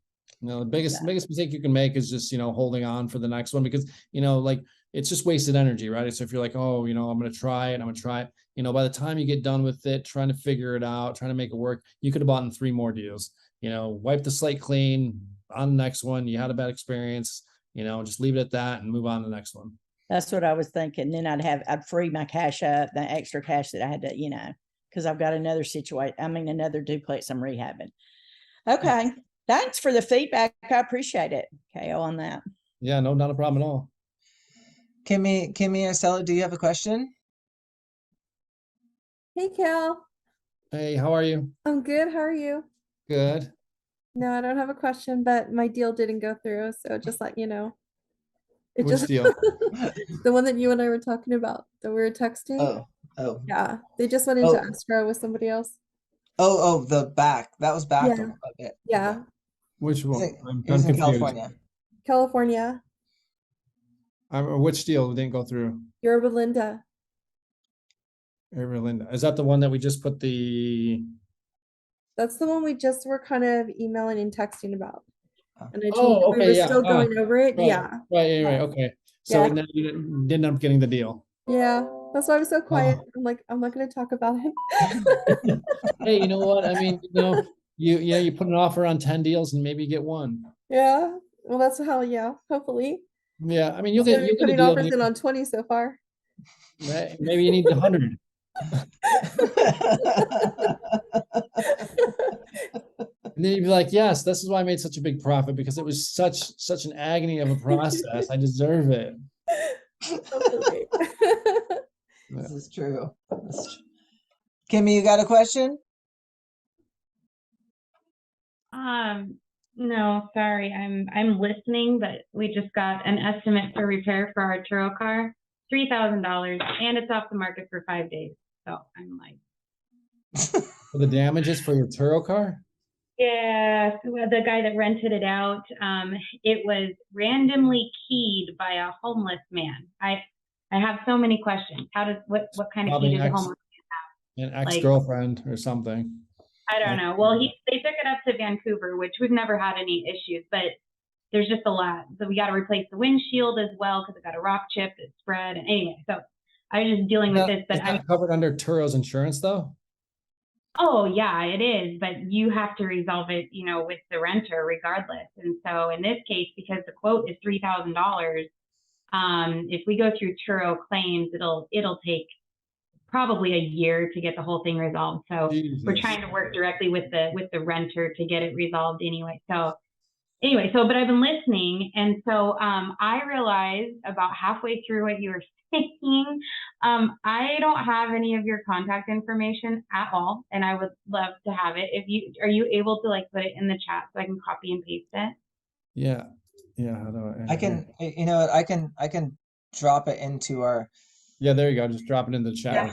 [SPEAKER 3] The biggest mistake you can make is just, holding on for the next one, because, like, it's just wasted energy, right? So if you're like, oh, I'm going to try it. By the time you get done with it, trying to figure it out, trying to make it work, you could have bought in 3 more deals, wipe the slate clean on the next one. You had a bad experience, just leave it at that and move on to the next one.
[SPEAKER 6] That's what I was thinking. Then I'd free my cash up, the extra cash that I had to, because I've got another another duplex I'm rehabbing. Okay. Thanks for the feedback. I appreciate it, Cale, on that.
[SPEAKER 3] Yeah, no, not a problem at all.
[SPEAKER 2] Kimmy or Stella, do you have a question?
[SPEAKER 7] Hey, Cale.
[SPEAKER 3] Hey, how are you?
[SPEAKER 7] I'm good. How are you?
[SPEAKER 3] Good.
[SPEAKER 7] No, I don't have a question, but my deal didn't go through, so just let you know.
[SPEAKER 3] Which deal?
[SPEAKER 7] The one that you and I were talking about, that we were texting.
[SPEAKER 2] Oh.
[SPEAKER 7] Yeah, they just went into escrow with somebody else.
[SPEAKER 2] Oh, the back. That was back.
[SPEAKER 7] Yeah. Yeah.
[SPEAKER 3] Which one?
[SPEAKER 2] It was in California.
[SPEAKER 7] California.
[SPEAKER 3] Which deal didn't go through?
[SPEAKER 7] You're Belinda.
[SPEAKER 3] Linda, is that the one that we just put the?
[SPEAKER 7] That's the one we just were kind of emailing and texting about. And I
[SPEAKER 3] Oh,
[SPEAKER 7] told you we
[SPEAKER 3] okay,
[SPEAKER 7] were
[SPEAKER 3] yeah.
[SPEAKER 7] still going over it.
[SPEAKER 3] Right,
[SPEAKER 7] Yeah.
[SPEAKER 3] right, yeah, right. Okay, so
[SPEAKER 7] Yeah.
[SPEAKER 3] now you didn't end up getting the deal.
[SPEAKER 7] Yeah. That's why I was so quiet.
[SPEAKER 3] Oh.
[SPEAKER 7] I'm like, I'm not going to talk about it.
[SPEAKER 3] Hey, you know what? I mean, you put an offer on 10 deals and maybe you get one.
[SPEAKER 7] Yeah. Well, that's how, yeah, hopefully.
[SPEAKER 3] Yeah, I mean,
[SPEAKER 7] You'll
[SPEAKER 3] you'll get a
[SPEAKER 7] putting
[SPEAKER 3] deal.
[SPEAKER 7] offers in on 20 so far.
[SPEAKER 3] Right? Maybe you need 100. And then you'd be like, yes, this is why I made such a big profit, because it was such an agony of a process. I deserve it.
[SPEAKER 7] Hopefully.
[SPEAKER 2] This is true. Kimmy, you got a question?
[SPEAKER 8] No, sorry. I'm listening, but we just got an estimate for repair for our Turo car, $3,000, and it's off the market for 5 days. So I'm like,
[SPEAKER 3] For the damages for your Turo car?
[SPEAKER 8] yeah, so the guy that rented it out, it was randomly keyed by a homeless man. I have so many questions. What kind of
[SPEAKER 3] Probably
[SPEAKER 8] key does a homeless
[SPEAKER 3] an ex-girlfriend or something.
[SPEAKER 8] I don't know. Well, they took it up to Vancouver, which we've never had any issues, but there's just a lot. So we got to replace the windshield as well because it got a rock chip that spread. And anyway, so I was just dealing with this, but
[SPEAKER 3] I'm covered under Turo's insurance though.
[SPEAKER 8] Oh yeah, it is, but you have to resolve it, with the renter regardless. And so in this case, because the quote is $3,000, if we go through Turo claims, it'll take probably a year to get the whole thing resolved. So we're trying to work directly with the renter to get it resolved anyway. But I've been listening, and so I realized about halfway through what you were saying, I don't have any of your contact information at all, and I would love to have it. Are you able to put it in the chat so I can copy and paste it?
[SPEAKER 3] Yeah. How do
[SPEAKER 2] I can, I can drop it into our.
[SPEAKER 3] Yeah, there you go. Just drop it in the chat.
[SPEAKER 8] Yeah,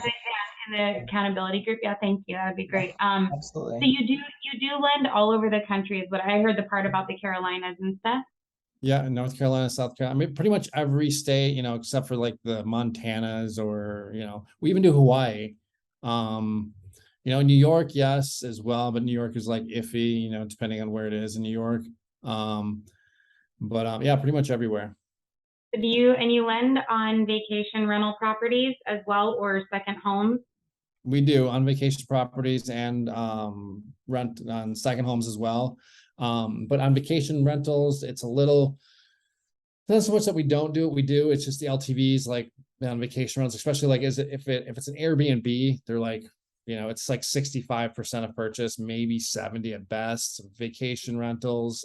[SPEAKER 8] in the accountability group. Yeah, thank you. That'd be great.
[SPEAKER 2] Absolutely.
[SPEAKER 8] So you do lend all over the country, is what I heard. The part about the Carolinas and stuff.
[SPEAKER 3] Yeah, in North Carolina, South Carolina. I mean, pretty much every state, except for the Montanas, or we even do Hawaii. New York, yes, as well, but New York is iffy, depending on where it is in New York. Yeah, pretty much everywhere.
[SPEAKER 8] Do you lend on vacation rental properties as well, or second homes?
[SPEAKER 3] We do on vacation properties and rent on second homes as well. But on vacation rentals, it's a little, not so much that we don't do it. We do. It's just the LTVs on vacation rentals, especially if it's an Airbnb, they're it's 65% of purchase, maybe 70 at best. Vacation rentals,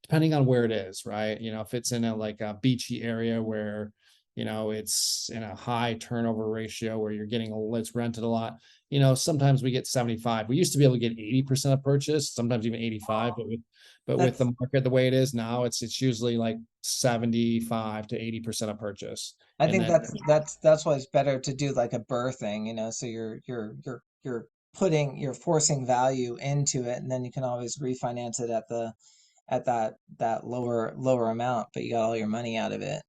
[SPEAKER 3] depending on where it is, right? If it's in a beachy area where it's in a high turnover ratio where it's rented a lot, sometimes we get 75. We used to be able to get 80% of purchase, sometimes even 85, but with the market the way it is now, it's usually 75 to 80% of purchase.
[SPEAKER 2] I think that's why it's better to do a BRRRR thing, so you're forcing value into it, and then you can always refinance it at that lower amount, but you got all your money out of it.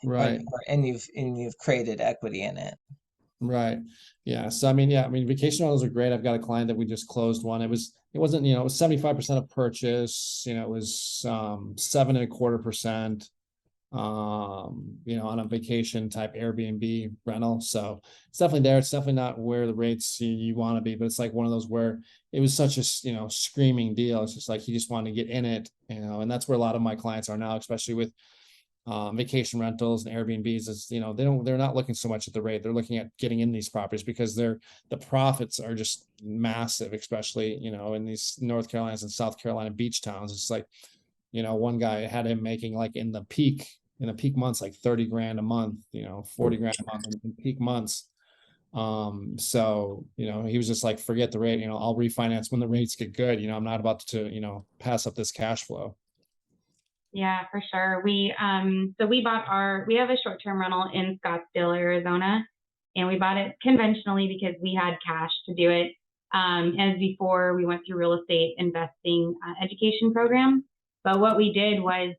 [SPEAKER 3] Right.
[SPEAKER 2] And you've created equity in it.
[SPEAKER 3] Right. Yeah. So vacation rentals are great. I've got a client that we just closed one. It wasn't, it was 75% of purchase, it was 7.25%, on a vacation type Airbnb rental. So it's definitely there. It's definitely not where the rates you want to be, but it's one of those where it was such a, screaming deal. It's just he just wanted to get in it, and that's where a lot of my clients are now, especially with vacation rentals and Airbnbs. Is they're not looking so much at the rate, they're looking at getting in these properties because the profits are just massive, especially in these North Carolinas and South Carolina beach towns. It's one guy had him making in the peak months 30 grand a month, 40 grand a month in peak months. So he was just forget the rate, I'll refinance when the rates get good. I'm not about to pass up this cash flow.
[SPEAKER 8] Yeah, for sure. We have a short-term rental in Scottsdale, Arizona, and we bought it conventionally because we had cash to do it. As before, we went through real estate investing education program. But what we did was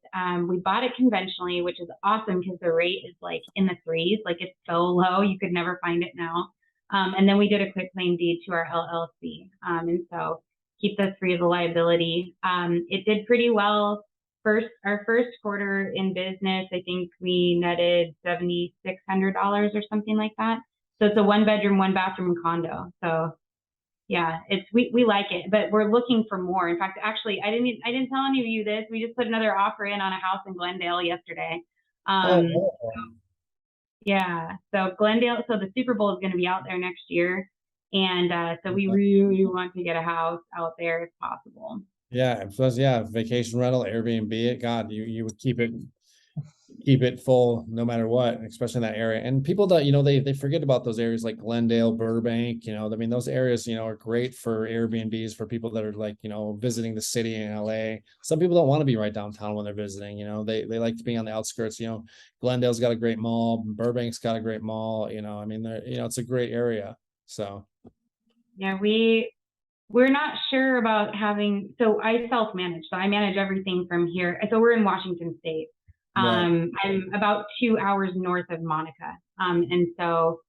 [SPEAKER 8] we bought it conventionally, which is awesome because the rate is in the threes. It's so low, you could never find it now. And then we did a quick claim deed to our LLC. And so keep us free of the liability. It did pretty well. Our first quarter in business, I think we netted $7,600 or something like that. So it's a 1-bedroom, 1-bathroom condo. So yeah, we like it, but we're looking for more. In fact, actually, I didn't tell any of you this. We just put another offer in on a house in Glendale yesterday. Yeah, so Glendale, so the Super Bowl is going to be out there next year. And so we really want to get a house out there if possible.
[SPEAKER 3] Yeah, plus, yeah, vacation rental, Airbnb it. God, you would keep it full no matter what, especially in that area. And people that, they forget about those areas like Glendale, Burbank, I mean, those areas, are great for Airbnbs for people that are like, visiting the city in LA. Some people don't want to be right downtown when they're visiting, they like to be on the outskirts. Glendale's got a great mall, Burbank's got a great mall, I mean, it's a great area. So
[SPEAKER 8] yeah, we're not sure about having, so I self-manage, so I manage everything from here. So we're in Washington State.
[SPEAKER 3] Right.
[SPEAKER 8] I'm about 2 hours north of Monica. And so,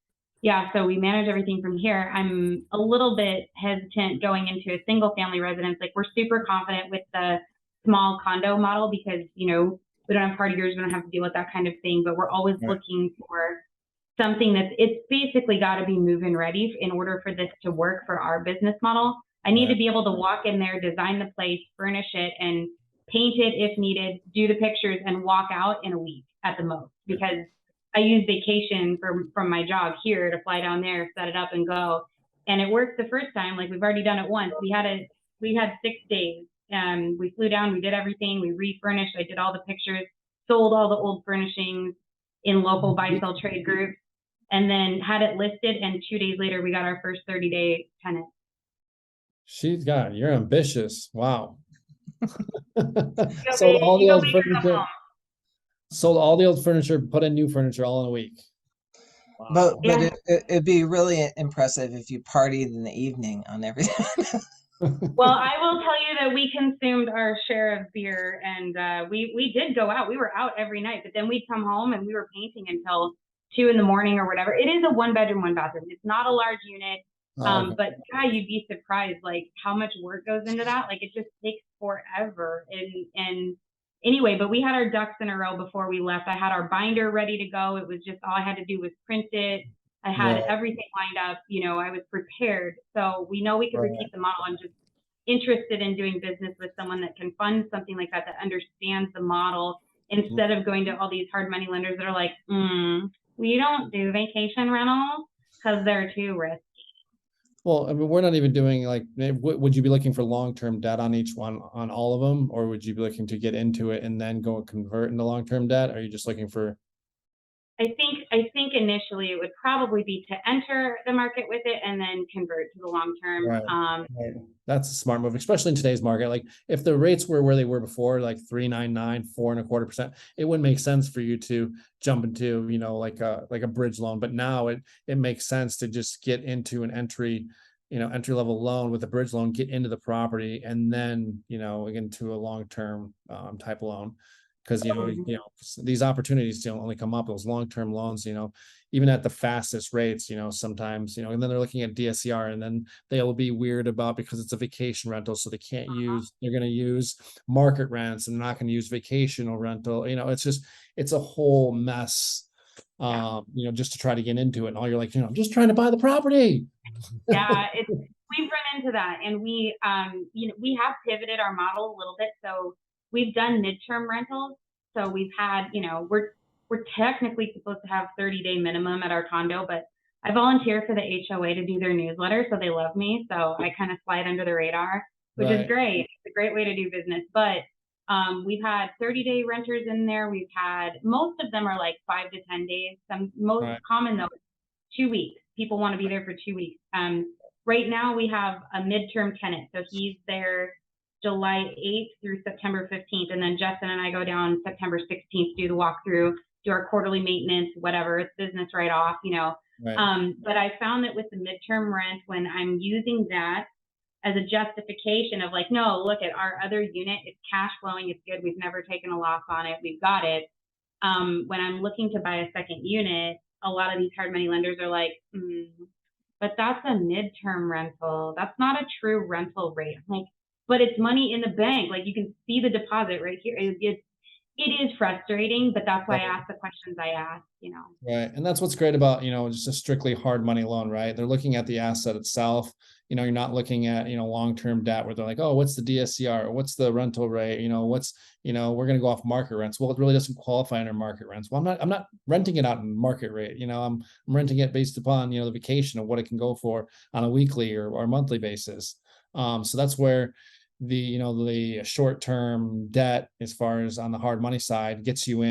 [SPEAKER 8] yeah, so we manage everything from here. I'm a little bit hesitant going into a single family residence. Like, we're super confident with the small condo model because, we don't have partiers, we don't have to deal with that kind of thing, but we're always looking for something it's basically got to be move-in ready in order for this to work for our business model. I need to be able to walk in there, design the place, furnish it, and paint it if needed, do the pictures, and walk out in a week at the most, because I use vacation from my job here to fly down there, set it up, and go. And it worked the first time. Like, we've already done it once. We had 6 days. We flew down, we did everything, we refurnished, I did all the pictures, sold all the old furnishings in local buy-sell trade groups, and then had it listed. And 2 days later, we got our first 30-day tenant.
[SPEAKER 3] You're ambitious. Wow.
[SPEAKER 8] Sold all the old furniture.
[SPEAKER 3] Sold all the old furniture, put in new furniture all in a week.
[SPEAKER 2] Wow. But it'd be really impressive if you partied in the evening on everything.
[SPEAKER 8] Well, I will tell you that we consumed our share of beer, and we did go out. We were out every night, but then we'd come home and we were painting until 2 in the morning or whatever. It is a 1-bedroom, 1-bathroom. It's not a large unit.
[SPEAKER 3] Okay.
[SPEAKER 8] But yeah, you'd be surprised like how much work goes into that. Like, it just takes forever. And anyway, but we had our ducks in a row before we left. I had our binder ready to go. It was just all I had to do was print it. I had everything lined up. I was prepared. So we know we could repeat the model. I'm just interested in doing business with someone that can fund something like that understands the model, instead of going to all these hard money lenders that are like, we don't do vacation rentals because they're too risky.
[SPEAKER 3] Well, I mean, we're not even doing like, would you be looking for long-term debt on each one, on all of them? Or would you be looking to get into it and then go and convert into long-term debt? Or are you just looking for?
[SPEAKER 8] I think initially it would probably be to enter the market with it and then convert to the long-term.
[SPEAKER 3] Right. That's a smart move, especially in today's market. Like, if the rates were where they were before, like 3.99, 4.25%, it wouldn't make sense for you to jump into, like a bridge loan. But now it makes sense to just get into an entry level loan with a bridge loan, get into the property, and then, into a long-term type loan. Because these opportunities only come up, those long-term loans, even at the fastest rates, sometimes, and then they're looking at DSCR, and then they'll be weird about, because it's a vacation rental, so they're going to use market rents, and they're not going to use vacational rental. It's a whole mess. Just to try to get into it, and all you're like, I'm just trying to buy the property.
[SPEAKER 8] Yeah, we've run into that, and we we have pivoted our model a little bit. So we've done midterm rentals. So we've had, we're technically supposed to have 30-day minimum at our condo, but I volunteer for the HOA to do their newsletter, so they love me. So I kind of slide under the radar, which is great. It's a great way to do business. But we've had 30-day renters in there. We've had, most of them are like 5 to 10 days. Most common though, 2 weeks. People want to be there for 2 weeks. Right now we have a midterm tenant. So he's there July 8th through September 15th. And then Justin and I go down September 16th, do the walkthrough, do our quarterly maintenance, whatever, it's business write-off, But I found that with the midterm rent, when I'm using that as a justification of like, no, look at our other unit, it's cash flowing, it's good, we've never taken a loss on it, we've got it. When I'm looking to buy a second unit, a lot of these hard money lenders are like, but that's a midterm rental. That's not a true rental rate. I'm like, but it's money in the bank. Like you can see the deposit right here. It is frustrating, but that's why I asked the questions I asked, you know.
[SPEAKER 3] Right. And that's what's great about, just a strictly hard money loan, right? They're looking at the asset itself. You're not looking at, long-term debt where they're like, oh, what's the DSCR? Or what's the rental rate? We're going to go off market rents. Well, it really doesn't qualify under market rents. Well, I'm not renting it out in market rate. I'm renting it based upon, the vacation of what it can go for on a weekly or monthly basis. So that's where the short-term debt, as far as on the hard money side, gets you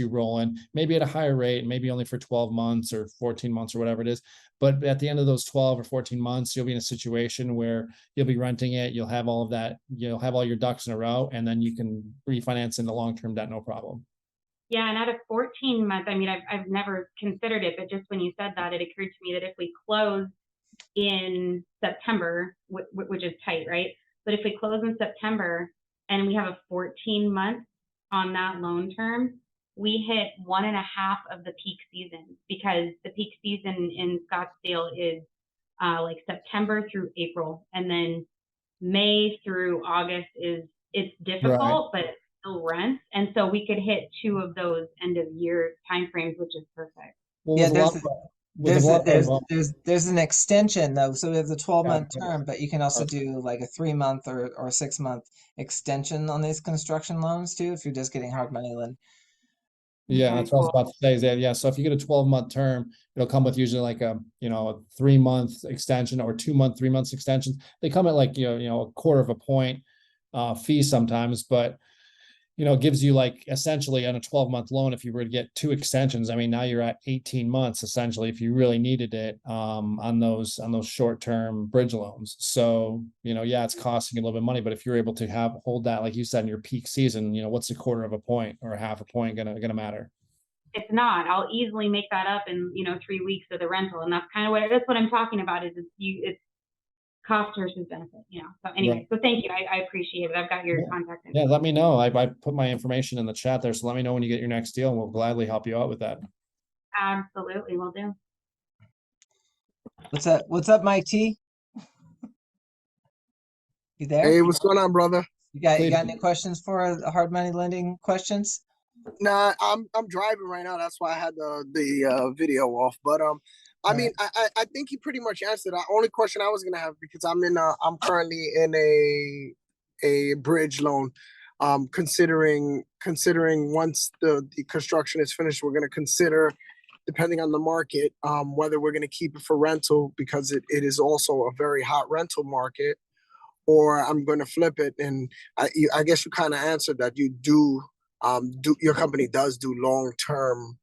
[SPEAKER 3] rolling, maybe at a higher rate, maybe only for 12 months or 14 months or whatever it is. But at the end of those 12 or 14 months, you'll be in a situation where you'll be renting it. You'll have all of that, you'll have all your ducks in a row, and then you can refinance into long-term debt, no problem.
[SPEAKER 8] Yeah, and at a 14 month, I mean, I've never considered it, but just when you said that, it occurred to me that if we close in September, which is tight, right? But if we close in September and we have a 14 month on that loan term, we hit 1.5 of the peak season, because the peak season in Scottsdale is like September through April, and then May through August it's difficult, but it still rents. And so we could hit 2 of those end of year timeframes, which is perfect.
[SPEAKER 3] Well,
[SPEAKER 2] yeah, there's an extension though. So we have the 12-month term, but you can also do like a 3-month or 6-month extension on these construction loans too, if you're just getting hard money lend.
[SPEAKER 3] Yeah, that's what I was about to say. Is that, yeah. So if you get a 12-month term, it'll come with usually like a 3-month extension or 2-month, 3 months extensions. They come at like a quarter of a point fee sometimes, but it gives you like essentially on a 12-month loan, if you were to get 2 extensions, I mean, now you're at 18 months essentially if you really needed it on those short-term bridge loans. So, yeah, it's costing you a little bit of money, but if you're able to hold that, like you said, in your peak season, what's a quarter of a point or a half a point gonna matter?
[SPEAKER 8] It's not. I'll easily make that up in 3 weeks of the rental, and that's kind of what I'm talking about. It's cost versus benefit, So anyway,
[SPEAKER 3] Right.
[SPEAKER 8] So thank you. I appreciate it. I've got your contact info.
[SPEAKER 3] Yeah, let me know. I put my information in the chat there, so let me know when you get your next deal, and we'll gladly help you out with that.
[SPEAKER 8] Absolutely, will do.
[SPEAKER 2] What's up, Mike T? You there?
[SPEAKER 9] Hey, what's going on, brother?
[SPEAKER 2] You got any questions for the hard money lending questions?
[SPEAKER 9] Nah, I'm driving right now. That's why I had the video off. But I mean, I think he pretty much answered that. Only question I was gonna have, because I'm currently in a bridge loan. Considering once the construction is finished, we're gonna consider, depending on the market, whether we're gonna keep it for rental, because it is also a very hot rental market, or I'm going to flip it. And I guess you kind of answered that. You do your company does do long-term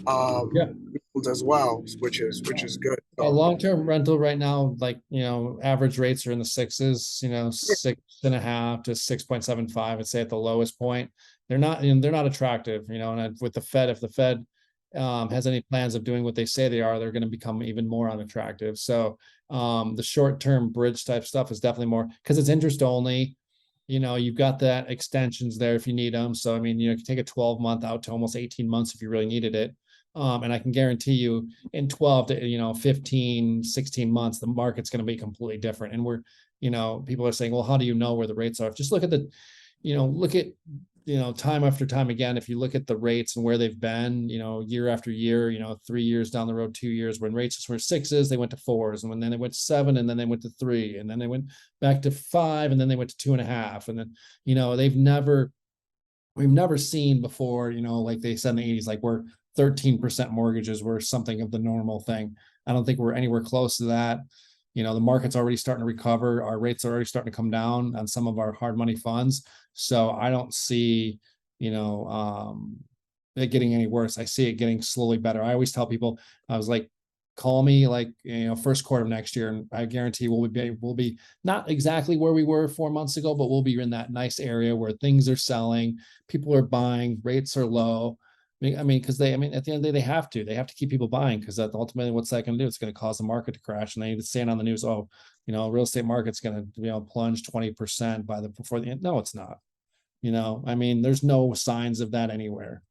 [SPEAKER 9] rentals as well, which is good.
[SPEAKER 3] A long-term rental right now, like average rates are in the 6s, 6.5 to 6.75. I'd say at the lowest point. They're not attractive, and with the Fed, if the Fed has any plans of doing what they say they are, they're going to become even more unattractive. So the short-term bridge type stuff is definitely more, because it's interest only. You've got that extensions there if you need them. So I mean, you can take a 12-month out to almost 18 months if you really needed it. And I can guarantee you in 12 to 15, 16 months, the market's going to be completely different. And we're, people are saying, well, how do you know where the rates are? Just look at time after time again, if you look at the rates and where they've been, year after year, 3 years down the road, 2 years, when rates were 6s, they went to 4s, and then they went to 7, and then they went to 3, and then they went back to 5, and then they went to 2.5. And then, we've never seen before, like they said in the 80s, like where 13% mortgages were something of the normal thing. I don't think we're anywhere close to that. The market's already starting to recover. Our rates are already starting to come down on some of our hard money funds. So I don't see, it getting any worse. I see it getting slowly better. I always tell people, I was like, call me like, first quarter of next year, and I guarantee we'll be not exactly where we were 4 months ago, but we'll be in that nice area where things are selling, people are buying, rates are low. I mean, because at the end of the day, they have to keep people buying, because ultimately, what's that going to do? It's going to cause the market to crash, and they saying on the news, oh, real estate market's going to plunge 20% before the end. No, it's not. There's no signs of that anywhere.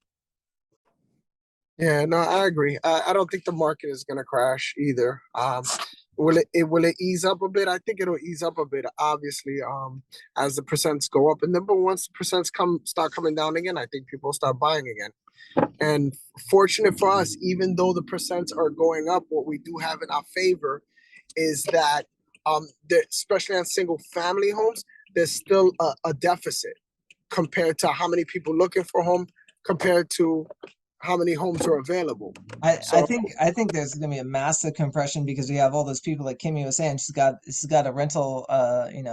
[SPEAKER 9] Yeah, no, I agree. I don't think the market is gonna crash either. Will it ease up a bit? I think it'll ease up a bit, obviously, as the percents go up. And then, but once the percents start coming down again, I think people start buying again. And fortunate for us, even though the percents are going up, what we do have in our favor is that, especially on single family homes, there's still a deficit compared to how many people looking for a home compared to how many homes are available.
[SPEAKER 2] I think there's gonna be a massive compression because we have all those people like Kimmy was saying, she's got a rental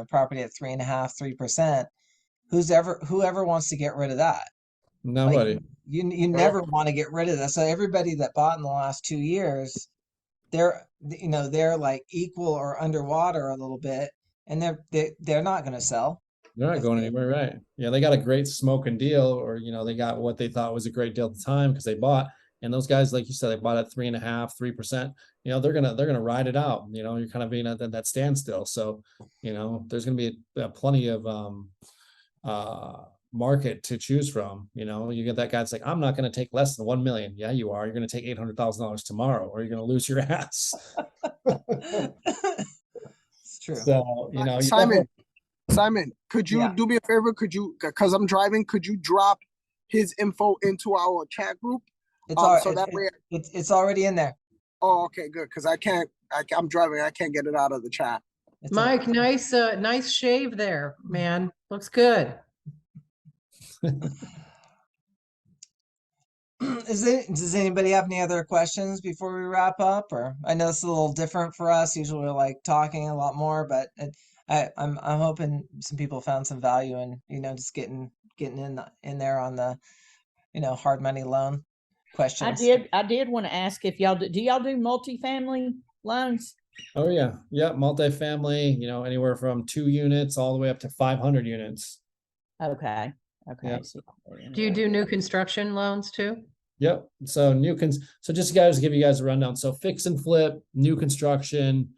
[SPEAKER 2] property at 3.5%, 3%. Whoever wants to get rid of that?
[SPEAKER 3] Nobody.
[SPEAKER 2] Like, you never want to get rid of that. So everybody that bought in the last 2 years, they're like equal or underwater a little bit, and they're not gonna sell.
[SPEAKER 3] They're not going anywhere, right? Yeah, they got a great smoking deal, or they got what they thought was a great deal at the time because they bought. And those guys, like you said, they bought at 3.5%, 3%. They're gonna ride it out. You're kind of being at that standstill. So, there's gonna be plenty of market to choose from. You get that guy that's like, I'm not gonna take less than 1 million. Yeah, you are. You're gonna take $800,000 tomorrow, or you're gonna lose your ass.
[SPEAKER 2] It's true.
[SPEAKER 3] So
[SPEAKER 9] Simon, could you do me a favor? Because I'm driving, could you drop his info into our chat group?
[SPEAKER 2] It's already in there.
[SPEAKER 9] Oh, okay, good. Because I'm driving. I can't get it out of the chat.
[SPEAKER 4] Mike, nice shave there, man. Looks good.
[SPEAKER 2] Does anybody have any other questions before we wrap up? Or I know it's a little different for us. Usually we're like talking a lot more, but I'm hoping some people found some value in just getting in there on the hard money loan questions.
[SPEAKER 6] I did want to ask if y'all do y'all do multifamily loans?
[SPEAKER 3] Oh yeah, multifamily. Anywhere from 2 units all the way up to 500 units.
[SPEAKER 6] Okay.
[SPEAKER 3] Yeah.
[SPEAKER 4] Do you do new construction loans too?
[SPEAKER 3] Yep. So so just guys, give you guys a rundown. So fix and flip, new construction.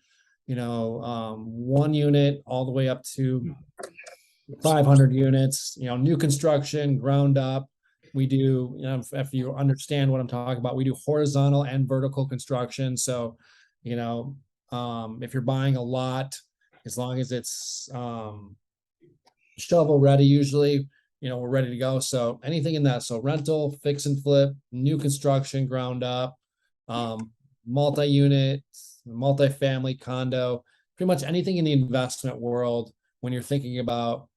[SPEAKER 3] 1 unit all the way up to 500 units, new construction, ground up. We do, if you understand what I'm talking about, we do horizontal and vertical construction. So, if you're buying a lot, as long as it's shovel ready, usually, we're ready to go. So anything in that. So rental, fix and flip, new construction, ground up, multi-unit, multi-family, condo, pretty much anything in the investment world when you're thinking about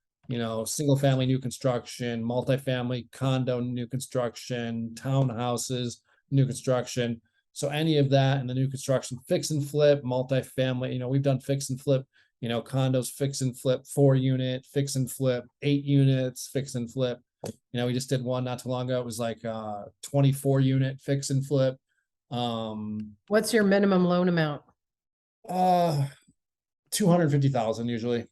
[SPEAKER 3] single family new construction, multi-family, condo new construction, townhouses new construction. So any of that in the new construction, fix and flip, multi-family, we've done fix and flip, condos, fix and flip, 4 unit, fix and flip, 8 units, fix and flip. We just did one not too long ago. It was like 24 unit fix and flip.
[SPEAKER 4] What's your minimum loan amount?
[SPEAKER 3] 250,000 usually.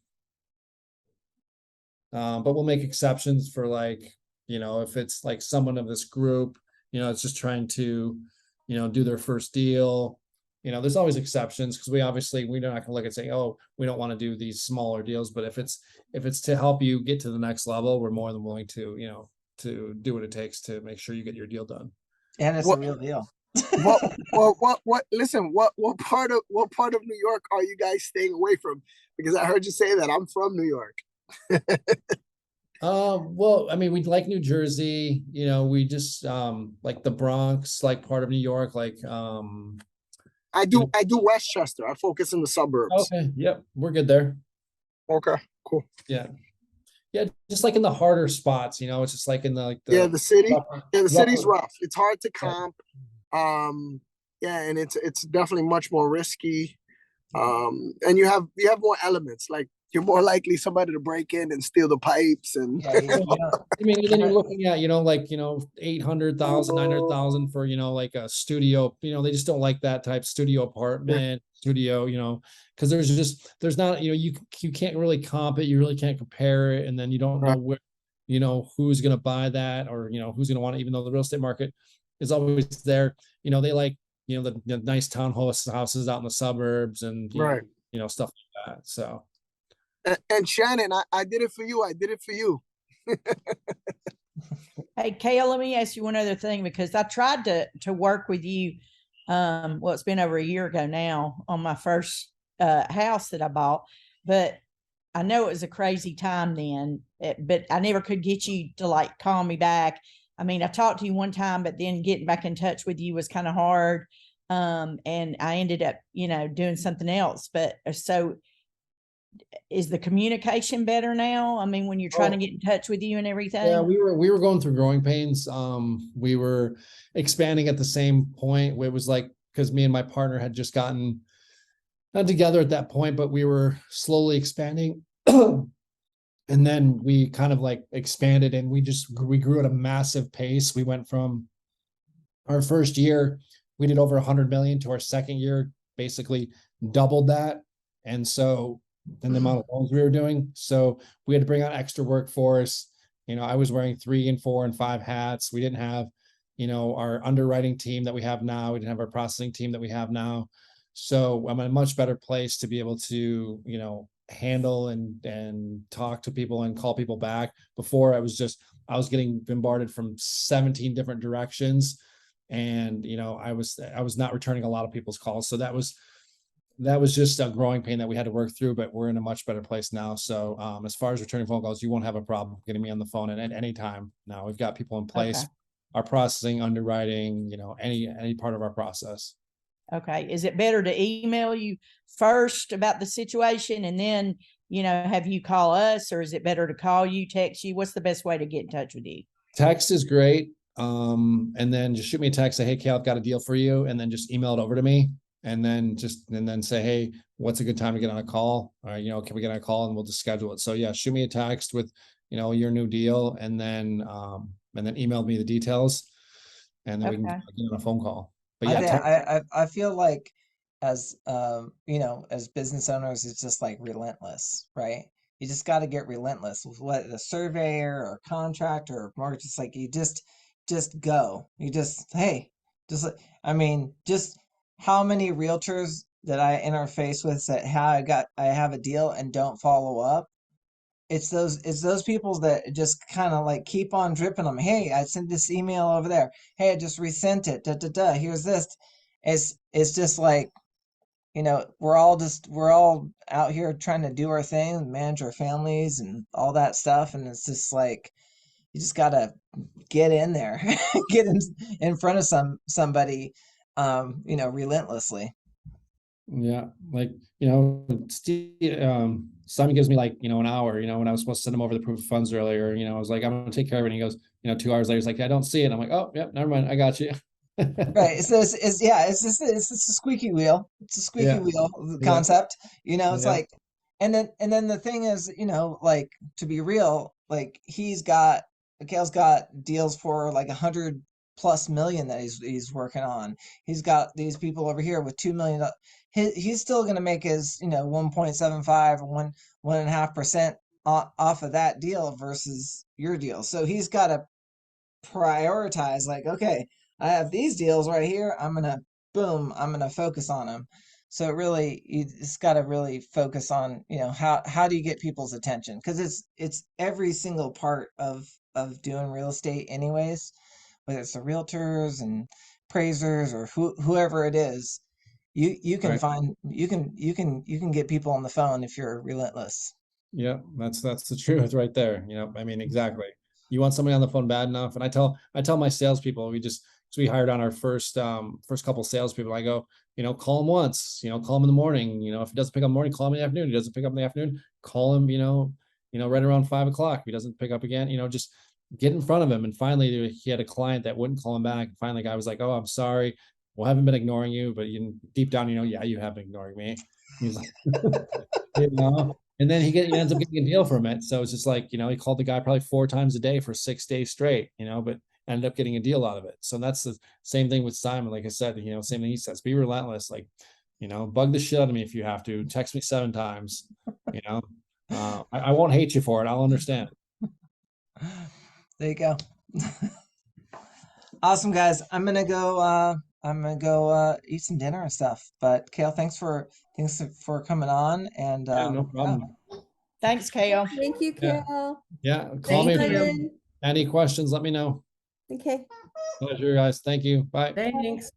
[SPEAKER 3] But we'll make exceptions for if it's like someone of this group, it's just trying to, do their first deal. There's always exceptions because we're not going to look and say, oh, we don't want to do these smaller deals. But if it's to help you get to the next level, we're more than willing to, to do what it takes to make sure you get your deal done.
[SPEAKER 2] And it's a real deal.
[SPEAKER 9] Listen, what part of New York are you guys staying away from? Because I heard you say that. I'm from New York.
[SPEAKER 3] Well, I mean, we like New Jersey, we just like the Bronx, like part of New York,
[SPEAKER 9] I do Westchester. I focus in the suburbs.
[SPEAKER 3] Okay, yep, we're good there.
[SPEAKER 9] Okay, cool.
[SPEAKER 3] Yeah, just like in the harder spots, it's just like in the
[SPEAKER 9] the city. The city's rough. It's hard to comp. And it's definitely much more risky. And you have more elements, like you're more likely somebody to break in and steal the pipes and
[SPEAKER 3] I mean, then you're looking at 800,000, 900,000 for like a studio. They just don't like that type studio apartment studio, because there's not you can't really comp it, you really can't compare it, and then you don't know where who's going to buy that, or who's going to want it, even though the real estate market is always there. They like the nice townhouses out in the suburbs and stuff like that. So
[SPEAKER 9] and Shannon, I did it for you. I did it for you.
[SPEAKER 6] Hey, Cale, let me ask you one other thing, because I tried to work with you. Well, it's been over a year ago now on my first house that I bought, but I know it was a crazy time then, but I never could get you to like call me back. I mean, I talked to you one time, but then getting back in touch with you was kind of hard. And I ended up, doing something else. But so is the communication better now? I mean, when you're trying to get in touch with you and everything?
[SPEAKER 3] Yeah, we were going through growing pains. We were expanding at the same point. It was like, because me and my partner had just gotten not together at that point, but we were slowly expanding. And then we kind of like expanded, and we grew at a massive pace. We went from our first year, we did over 100 million, to our second year, basically doubled that. And so then the amount of loans we were doing. So we had to bring on extra workforce. I was wearing 3 and 4 and 5 hats. We didn't have, our underwriting team that we have now. We didn't have our processing team that we have now. So I'm in a much better place to be able to, handle and talk to people and call people back. Before I was getting bombarded from 17 different directions, and I was not returning a lot of people's calls. So that was just a growing pain that we had to work through, but we're in a much better place now. So as far as returning phone calls, you won't have a problem getting me on the phone at any time. Now we've got people in place,
[SPEAKER 6] Okay.
[SPEAKER 3] our processing, underwriting, any part of our process.
[SPEAKER 6] Okay. Is it better to email you first about the situation and then, have you call us, or is it better to call you, text you? What's the best way to get in touch with you?
[SPEAKER 3] Text is great. And then just shoot me a text, say, hey, Cale, I've got a deal for you. And then just email it over to me. And then say, hey, what's a good time to get on a call? Or, can we get on a call, and we'll just schedule it. So yeah, shoot me a text with, your new deal, and then email me the details, and then we can get on a phone call. But yeah,
[SPEAKER 2] I feel like as as business owners, it's just like relentless, right? You just got to get relentless with what a surveyor or contractor or mortgage. It's like you just go. You just how many realtors that I interface with that I have a deal and don't follow up. It's those people that just kind of like keep on dripping them. Hey, I sent this email over there. Hey, I just resent it. Here's this. It's just like, we're all out here trying to do our thing, manage our families and all that stuff. And it's just like, you just gotta get in there, get in front of somebody, relentlessly.
[SPEAKER 3] Yeah, like Simon gives me like an hour. When I was supposed to send him over the proof of funds earlier, I was like, I'm gonna take care of it. And he goes, 2 hours later, he's like, I don't see it. I'm like, oh, yeah, never mind, I got you.
[SPEAKER 2] Right. It's just a squeaky wheel. It's a squeaky wheel concept. It's like, and then the thing is, like, to be real, like Cale's got deals for like 100+ million that he's working on. He's got these people over here with $2 million. He's still going to make his 1.75 or 1.5% off of that deal versus your deal. So he's got to prioritize, like, okay, I have these deals right here. I'm going to focus on them. So really, you just got to really focus on, how do you get people's attention? Because it's every single part of doing real estate anyways, whether it's the realtors and appraisers or whoever it is. You can find, you can get people on the phone if you're relentless.
[SPEAKER 3] Yeah, that's the truth right there. I mean, exactly. You want somebody on the phone bad enough. And I tell my salespeople, we hired on our first couple salespeople. I go, call him once, call him in the morning. If he doesn't pick up in the morning, call him in the afternoon. He doesn't pick up in the afternoon, call him, right around 5 o'clock. If he doesn't pick up again, just get in front of him. And finally he had a client that wouldn't call him back. And finally the guy was like, oh, I'm sorry. Well, I haven't been ignoring you, but deep down, yeah, you have been ignoring me. He's like, and then he ends up getting a deal from it. So it's just like, he called the guy probably 4 times a day for 6 days straight, but ended up getting a deal out of it. So that's the same thing with Simon. Like I said, same thing he says, be relentless. Like, bug the shit out of me if you have to. Text me 7 times, I won't hate you for it. I'll understand.
[SPEAKER 2] There you go. Awesome, guys. I'm gonna go eat some dinner and stuff. But Cale, thanks for coming on. And
[SPEAKER 3] no problem.
[SPEAKER 6] Thanks, Cale.
[SPEAKER 7] Thank you, Cale.
[SPEAKER 3] Yeah, call me if you have any questions. Let me know.
[SPEAKER 7] Okay.
[SPEAKER 3] Pleasure, guys. Thank you. Bye.
[SPEAKER 4] Thanks.